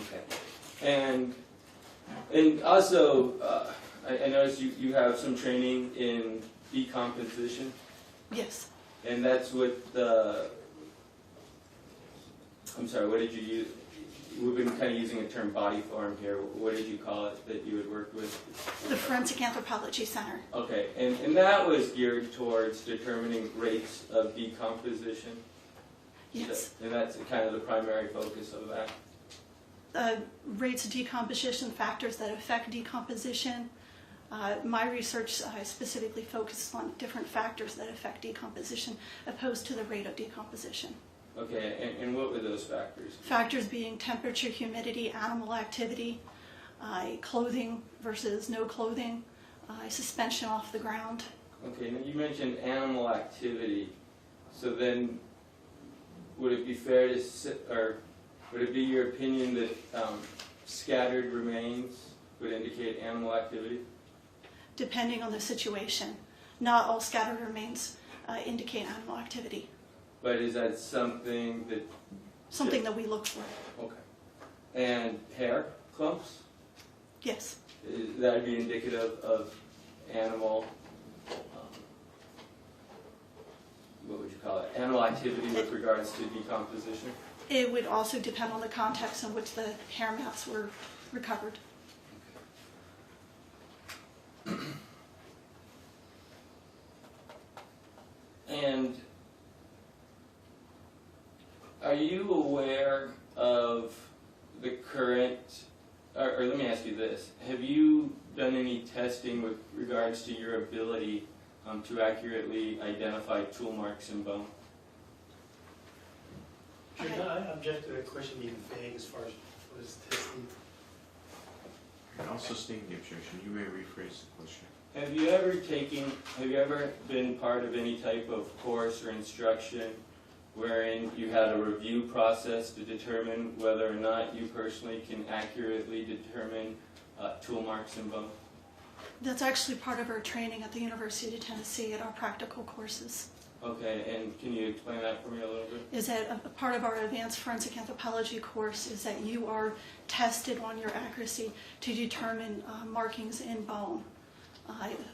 Okay. And also, I noticed you have some training in decomposition, Yes, and that's with the I'm sorry, what did you use? We've been kind of using a term body form here. What did you call it that you had worked with? The Forensic Anthropology Center. Okay, and that was geared towards determining rates of decomposition? Yes. And that's kind of the primary focus of that? Rates of decomposition, factors that affect decomposition. My research specifically focuses on different factors that affect decomposition opposed to the rate of decomposition. Okay, and what were those factors? Factors being temperature, humidity, animal activity, clothing versus no clothing, suspension off the ground. Okay, now you mentioned animal activity. So then, would it be fair to or would it be your opinion that scattered remains would indicate animal activity? Depending on the situation. Not all scattered remains indicate animal activity. But is that something that... Something that we look for. Okay. And hair clumps? Yes. That would be indicative of animal, what would you call it? Animal activity with regards to decomposition? It would also depend on the context in which the hair mats were recovered. And are you aware of the current, or let me ask you this, have you done any testing with regards to your ability to accurately identify tool marks in bone? Should I object to that question being vague as far as what is testing? I'll sustain the objection. You may rephrase the question. Have you ever been part of any type of course or instruction wherein you had a review process to determine whether or not you personally can accurately determine tool marks in bone? That's actually part of our training at the University of Tennessee at our practical courses. Okay, and can you explain that for me a little bit? Is that a part of our advanced forensic anthropology course is that you are tested on your accuracy to determine markings in bone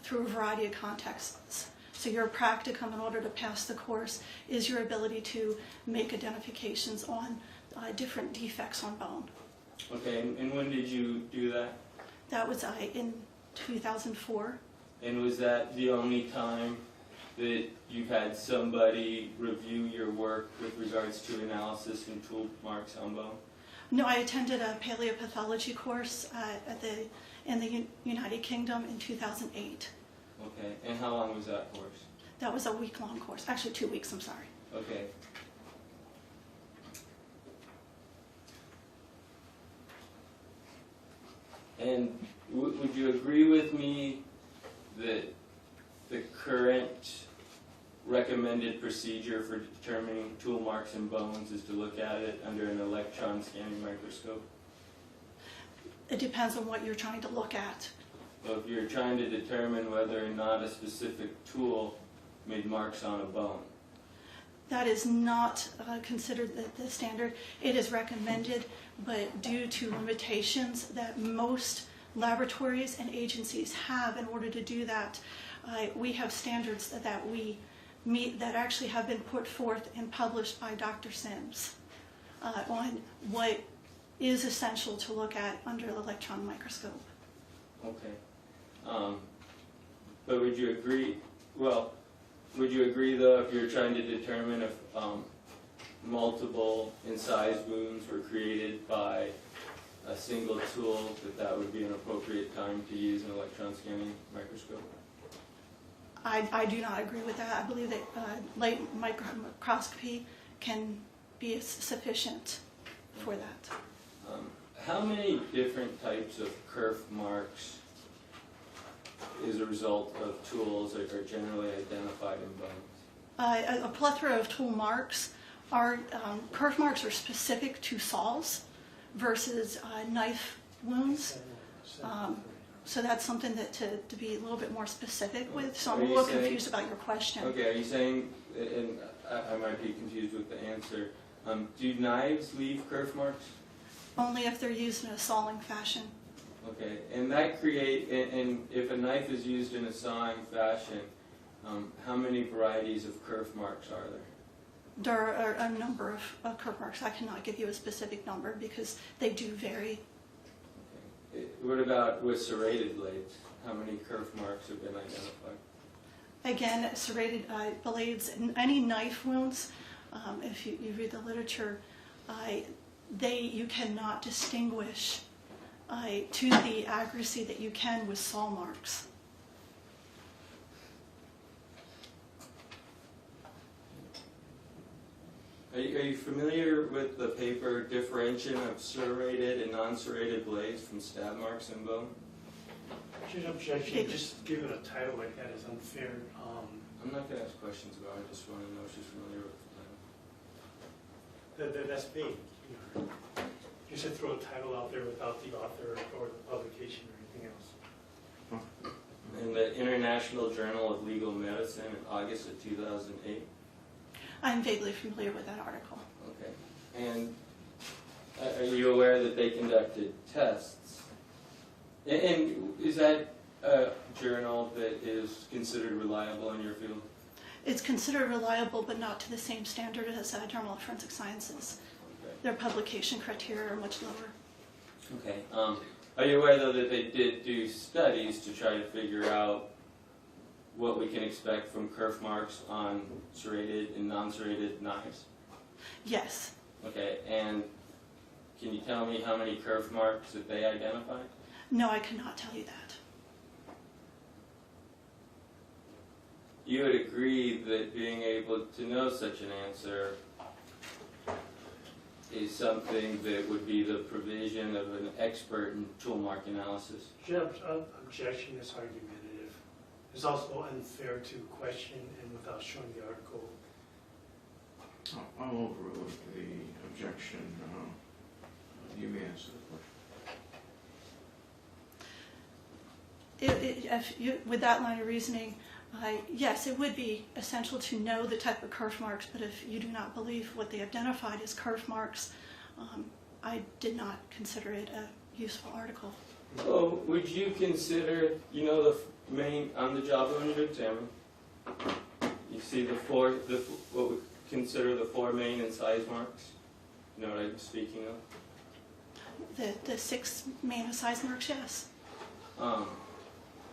through a variety of contexts. So your practicum in order to pass the course is your ability to make identifications on different defects on bone. Okay, and when did you do that? That was in 2004. And was that the only time that you've had somebody review your work with regards to analysis and tool marks on bone? No, I attended a paleopathology course in the United Kingdom in 2008. Okay, and how long was that course? That was a week-long course. Actually, 2 weeks, I'm sorry. Okay. And would you agree with me that the current recommended procedure for determining tool marks in bones is to look at it under an electron scanning microscope? It depends on what you're trying to look at. So if you're trying to determine whether or not a specific tool made marks on a bone. That is not considered the standard. It is recommended, but due to limitations that most laboratories and agencies have in order to do that, we have standards that we meet that actually have been put forth and published by Dr. Sims on what is essential to look at under the electron microscope. Okay. But would you agree, would you agree though if you're trying to determine if multiple incised wounds were created by a single tool, that would be an appropriate time to use an electron scanning microscope? I do not agree with that. I believe that light microscopy can be sufficient for that. How many different types of kerf marks as a result of tools that are generally identified in bones? A plethora of tool marks are, kerf marks are specific to saws versus knife wounds. So that's something that to be a little bit more specific with. So I'm a little confused about your question. Okay, are you saying, and I might be confused with the answer, do knives leave kerf marks? Only if they're used in a sawing fashion. Okay, and that and if a knife is used in a sawing fashion, how many varieties of kerf marks are there? There are a number of kerf marks. I cannot give you a specific number because they do vary. What about with serrated blades? How many kerf marks have been identified? Again, serrated blades, any knife wounds, if you read the literature, you cannot distinguish to the accuracy that you can with saw marks. Are you familiar with the paper Differentiation of Serrated and Non-Serrated Blades from Stab Marks in Bone? Judge, objection, just giving a title like that is unfair. I'm not going to ask questions about it, I just want to know if she's familiar with the title. That's me. You should throw a title out there without the author or the publication or anything else. In the International Journal of Legal Medicine in August of 2008. I'm vaguely familiar with that article. Okay. And are you aware that they conducted tests? And is that a journal that is considered reliable in your field? It's considered reliable, but not to the same standard as Journal of Forensic Sciences. Okay. Their publication criteria are much lower. Okay. Are you aware, though, that they did do studies to try to figure out what we can expect from kerf marks on serrated and non-serrated knives? Yes. Okay. And can you tell me how many kerf marks that they identified? No, I cannot tell you that. You would agree that being able to know such an answer is something that would be the provision of an expert in tool mark analysis? Judge, objection is argumentative. It's also unfair to question and without showing the article. I'll overrule the objection. You may answer the question. With that line of reasoning, yes, it would be essential to know the type of kerf marks, but if you do not believe what they identified as kerf marks, I did not consider it a useful article. So would you consider, the main, on the job when you examine, you see what we consider the four main incised marks? You know what I'm speaking of? The 6 main incised marks, yes.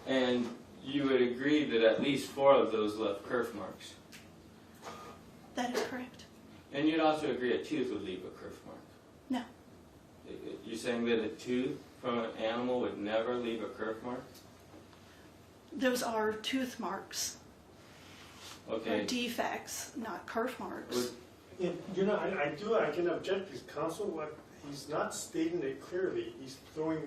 And you would agree that at least 4 of those left kerf marks. That is correct. And you'd also agree a tooth would leave a kerf mark. No. You're saying that a tooth from an animal would never leave a kerf mark? Those are tooth marks. Okay. Or defects, not kerf marks. I can object because counsel, he's not stating it clearly. He's throwing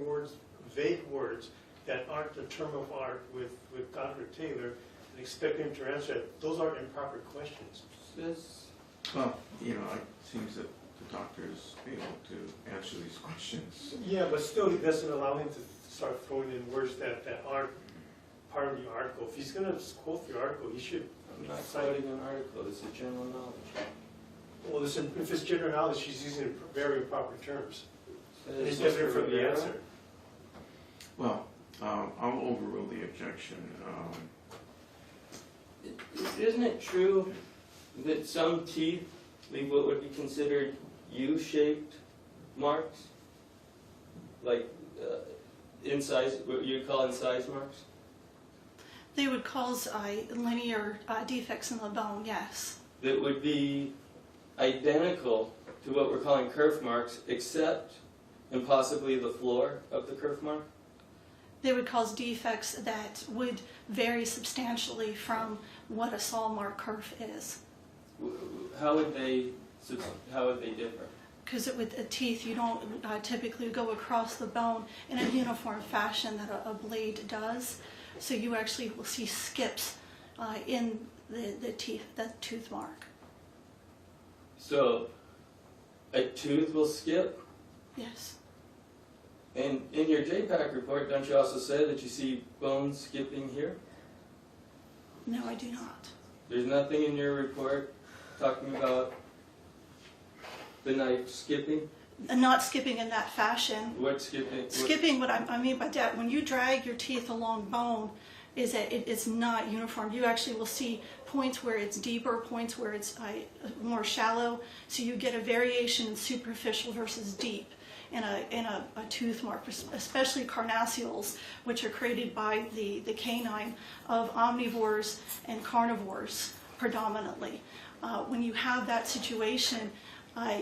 vague words that aren't the term of art with Dr. Taylor and expecting him to answer it. Those are improper questions. Well, it seems that the doctor is able to answer these questions. Yeah, but still he doesn't allow him to start throwing in words that aren't part of the article. If he's going to quote the article, he should. I'm not quoting an article, it's a general knowledge. Well, listen, if it's general knowledge, he's using very improper terms. He's Mr. different from the Rivera? answer. Well, I'll overrule the objection. Isn't it true that some teeth leave what would be considered U-shaped marks? Like what you'd call incised marks? They would cause linear defects in the bone, yes. That would be identical to what we're calling kerf marks, except in possibly the floor of the kerf mark? They would cause defects that would vary substantially from what a saw mark kerf is. How would they differ? Because with a teeth, you don't typically go across the bone in a uniform fashion that a blade does. So you actually will see skips in the teeth, that tooth mark. So a tooth will skip? Yes. And in your JPAC report, don't you also say that you see bones skipping here? No, I do not. There's nothing in your report talking about the knife skipping? Not skipping in that fashion. What skipping? Skipping, what I mean by that, when you drag your teeth along bone, is that it's not uniform. You actually will see points where it's deeper, points where it's more shallow. So you get a variation in superficial versus deep in a tooth mark, especially carnassials, which are created by the canine of omnivores and carnivores predominantly. When you have that situation,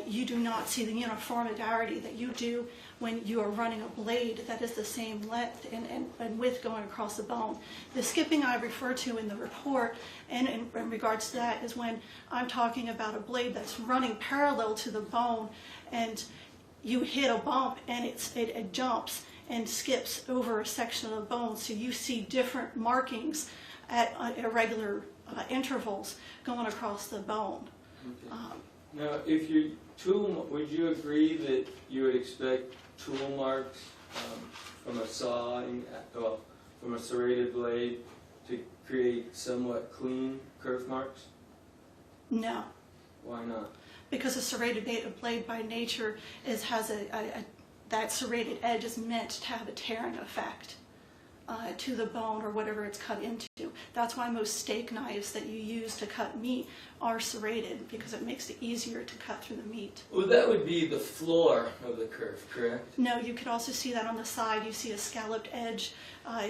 you do not see the uniformity that you do when you are running a blade that is the same length and width going across the bone. The skipping I refer to in the report, and in regards to that, is when I'm talking about a blade that's running parallel to the bone, and you hit a bump and it jumps and skips over a section of the bone, so you see different markings at irregular intervals going across the bone. Okay. Now, if your tool, would you agree that you would expect tool marks from a sawing, well, from a serrated blade to create somewhat clean kerf marks? No, Why not? because a serrated blade by nature has that serrated edge is meant to have a tearing effect to the bone or whatever it's cut into. That's why most steak knives that you use to cut meat are serrated, because it makes it easier to cut through the meat. Well, that would be the floor of the kerf, correct? No, you could also see that on the side. You see a scalloped edge,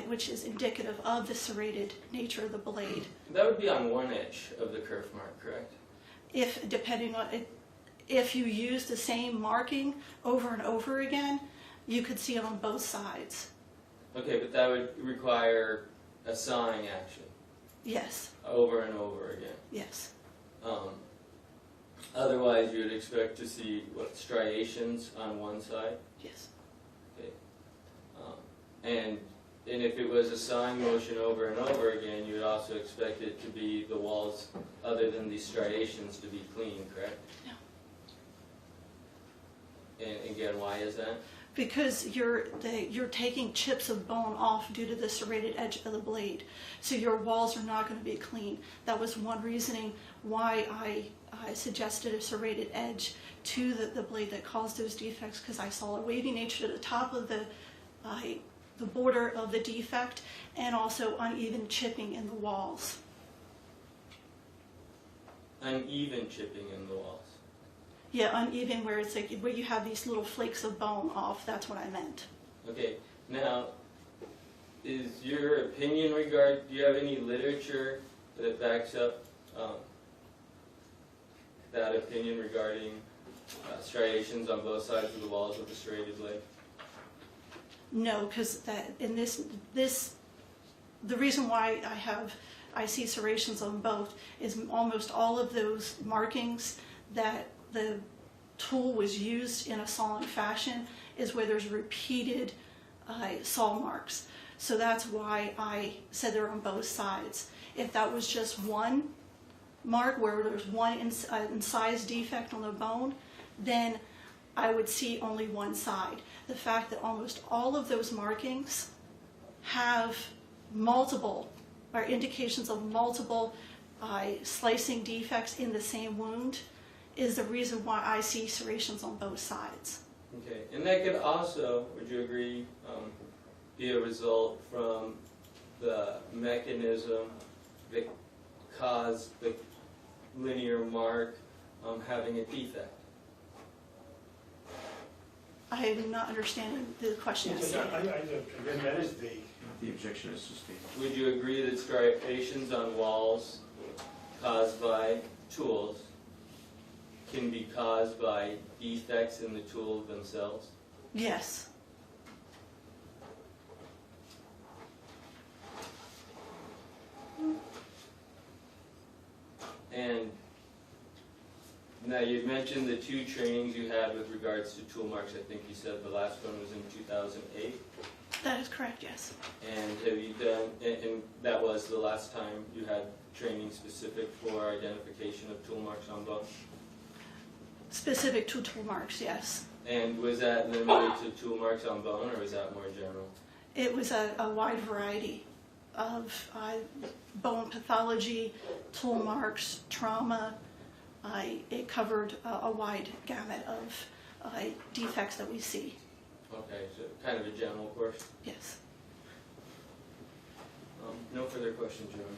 which is indicative of the serrated nature of the blade. That would be on one edge of the kerf mark, correct? If you use the same marking over and over again, you could see it on both sides. Okay, but that would require a sawing action Yes, over and over again. yes. Otherwise, you would expect to see, what, striations on one side? Yes. Okay. And if it was a sawing motion over and over again, you would also expect it to be the walls, other than these striations, to be clean, correct? No. And again, why is that? Because you're taking chips of bone off due to the serrated edge of the blade. So your walls are not going to be clean. That was one reasoning why I suggested a serrated edge to the blade that caused those defects, because I saw a wavy nature to the top of the border of the defect, and also uneven chipping in the walls. Uneven chipping in the walls. Yeah, uneven where it's like where you have these little flakes of bone off. That's what I meant. Okay, now, is your opinion do you have any literature that backs up that opinion regarding striations on both sides of the walls of the serrated blade? No, because the reason why I see serrations on both is almost all of those markings that the tool was used in a sawing fashion is where there's repeated saw marks. So that's why I said they're on both sides. If that was just one mark where there's one incised defect on the bone, then I would see only one side. The fact that almost all of those markings have multiple, or indications of multiple slicing defects in the same wound, is the reason why I see serrations on both sides. Okay, and that could also, would you agree, be a result from the mechanism that caused the linear mark having a defect? I am not understanding the question. Again, that is the The objection is sustained. Would you agree that striations on walls caused by tools can be caused by defects in the tool themselves? Yes. And now you mentioned the two trainings you had with regards to tool marks. I think you said the last one was in 2008. That is correct, yes. And have you done, and that was the last time you had training specific for identification of tool marks on bone? Specific to tool marks, yes. And was that limited to tool marks on bone, or was that more general? It was a wide variety of bone pathology, tool marks, trauma. It covered a wide gamut of defects that we see. Okay, so kind of a general course. Yes. No further questions, Your Honor.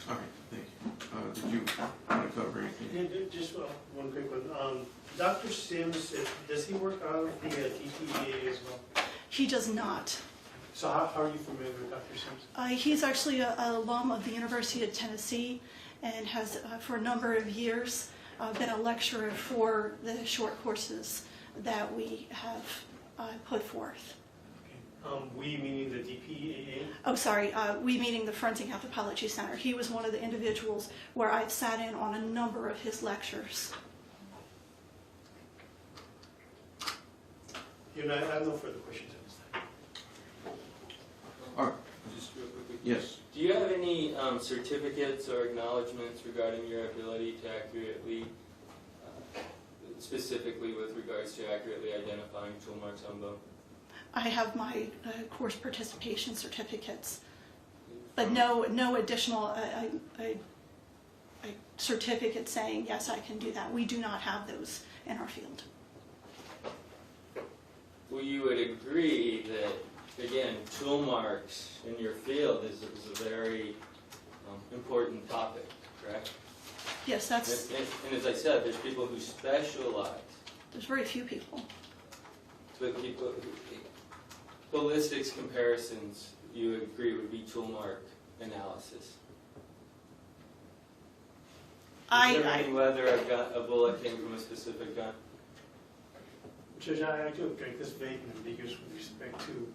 All right, thank you. Did you want to cover anything? Yeah, just one quick one. Dr. Sims, does he work out of the DPEA as well? He does not. So how are you familiar with Dr. Sims? He's actually an alum of the University of Tennessee and has, for a number of years, been a lecturer for the short courses that we have put forth. We meaning the DPEA? Oh, sorry, we meaning the Forensic Anthropology Center. He was one of the individuals where I've sat in on a number of his lectures. You know, I have no further questions at this time. All right, Just real quickly. yes. Do you have any certificates or acknowledgments regarding your ability to accurately, specifically with regards to accurately identifying tool marks on bone? I have my course participation certificates, but no additional certificate saying, yes, I can do that. We do not have those in our field. Well, you would agree that, again, tool marks in your field is a very important topic, correct? Yes, that's, And as I said, there's people who specialize, there's very few people. but people, ballistics comparisons, you agree, would be tool mark analysis. Determining whether a bullet came from a specific gun. Judge, I do object this vague and ambiguous with respect to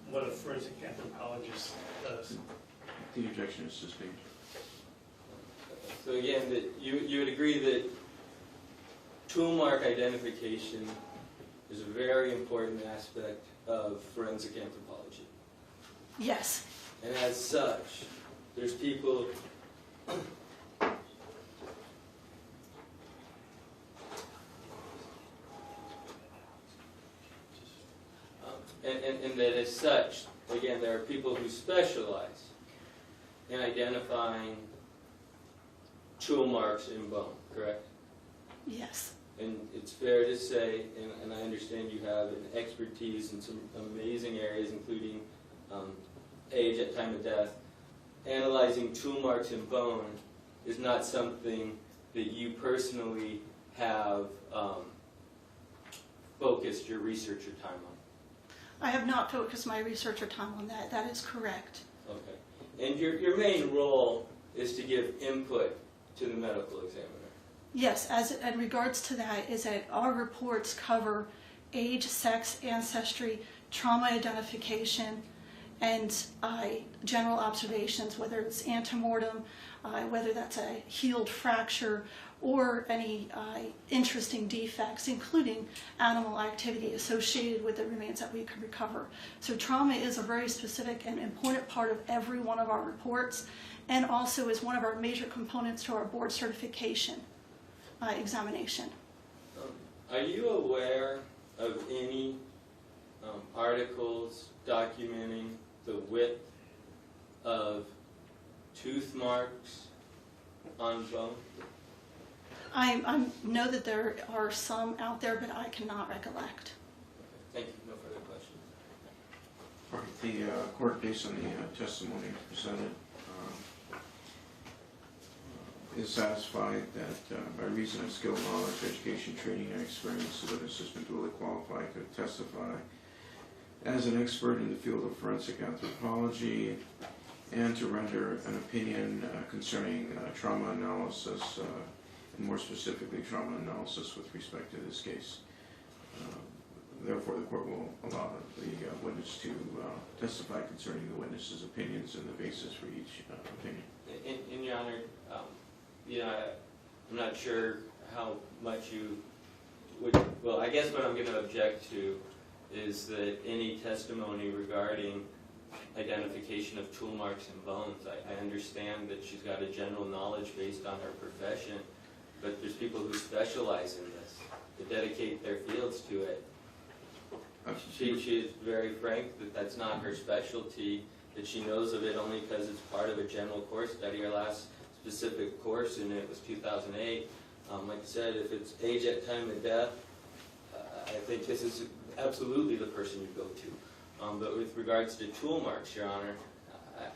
what a forensic anthropologist does. The objection is sustained. So again, that you would agree that tool mark identification is a very important aspect of forensic anthropology. Yes. And as such, there's people and that as such, again, there are people who specialize in identifying tool marks in bone, correct? Yes. And it's fair to say, and I understand you have an expertise in some amazing areas, including age at time of death. Analyzing tool marks in bone is not something that you personally have focused your research or time on. I have not focused my research or time on that. That is correct. Okay. And your main role is to give input to the medical examiner. Yes, as in regards to that, is that our reports cover age, sex, ancestry, trauma identification, and general observations, whether it's antemortem, whether that's a healed fracture, or any interesting defects, including animal activity associated with the remains that we can recover. So trauma is a very specific and important part of every one of our reports, and also is one of our major components to our board certification examination. Are you aware of any articles documenting the width of tooth marks on bone? I know that there are some out there, but I cannot recollect. Thank you. No further questions. All right, the court, based on the testimony presented, is satisfied that by reason of skill, knowledge, education, training, and experience, the witness has been duly qualified to testify as an expert in the field of forensic anthropology and to render an opinion concerning trauma analysis, and more specifically trauma analysis with respect to this case. Therefore, the court will allow the witness to testify concerning the witness's opinions and the basis for each opinion. In Your Honor, I'm not sure how much you would, well, I guess what I'm going to object to is that any testimony regarding identification of tool marks in bones, I understand that she's got a general knowledge based on her profession, but there's people who specialize in this, that dedicate their fields to it. She is very frank that that's not her specialty, that she knows of it only because it's part of a general course study. Her last specific course in it was 2008. Like I said, if it's age at time of death, I think this is absolutely the person you go to. But with regards to tool marks, Your Honor,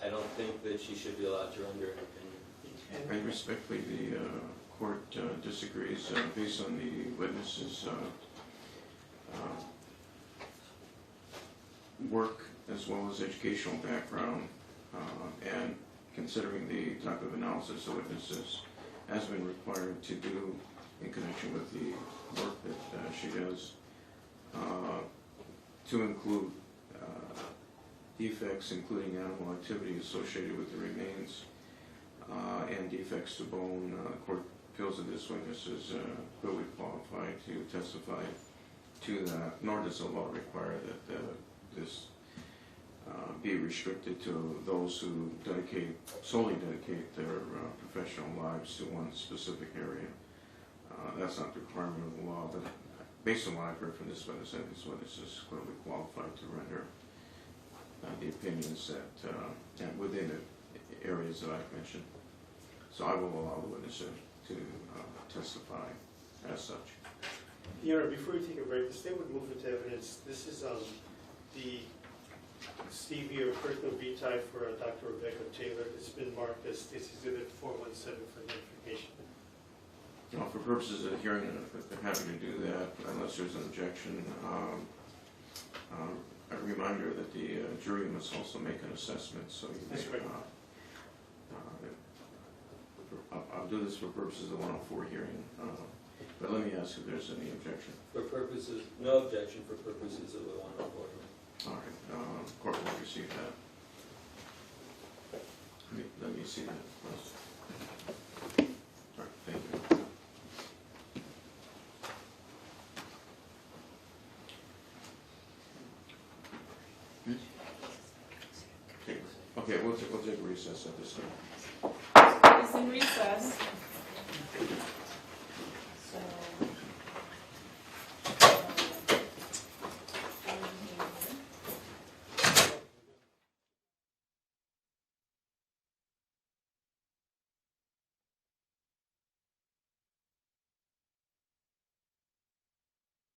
I don't think that she should be allowed to render an opinion. I respectfully, the court disagrees based on the witness's work as well as educational background, and considering the type of analysis the witnesses has been required to do in connection with the work that she does, to include defects including animal activity associated with the remains, and defects to bone. The court feels that this witness is clearly qualified to testify to that, nor does the law require that this be restricted to those who solely dedicate their professional lives to one specific area. That's not the requirement of the law, but based on what I've heard from this witness, I think this witness is clearly qualified to render the opinions that within the areas that I've mentioned. So I will allow the witness to testify as such. Your Honor, before we take a break, the state would move into evidence. This is the stevia personal vitae for Dr. Rebecca Taylor. It's been marked as State's Exhibit 417 for identification. For purposes of the hearing, I'm happy to do that unless there's an objection. A reminder that the jury must also make an assessment. So you That's may, right. I'll do this for purposes of the 104 hearing. But let me ask if there's any objection. For purposes, no objection for purposes of the 104 hearing. All right, court will receive that. Let me see that first. All right, thank you. Okay, we'll take a recess at this time. It's in recess.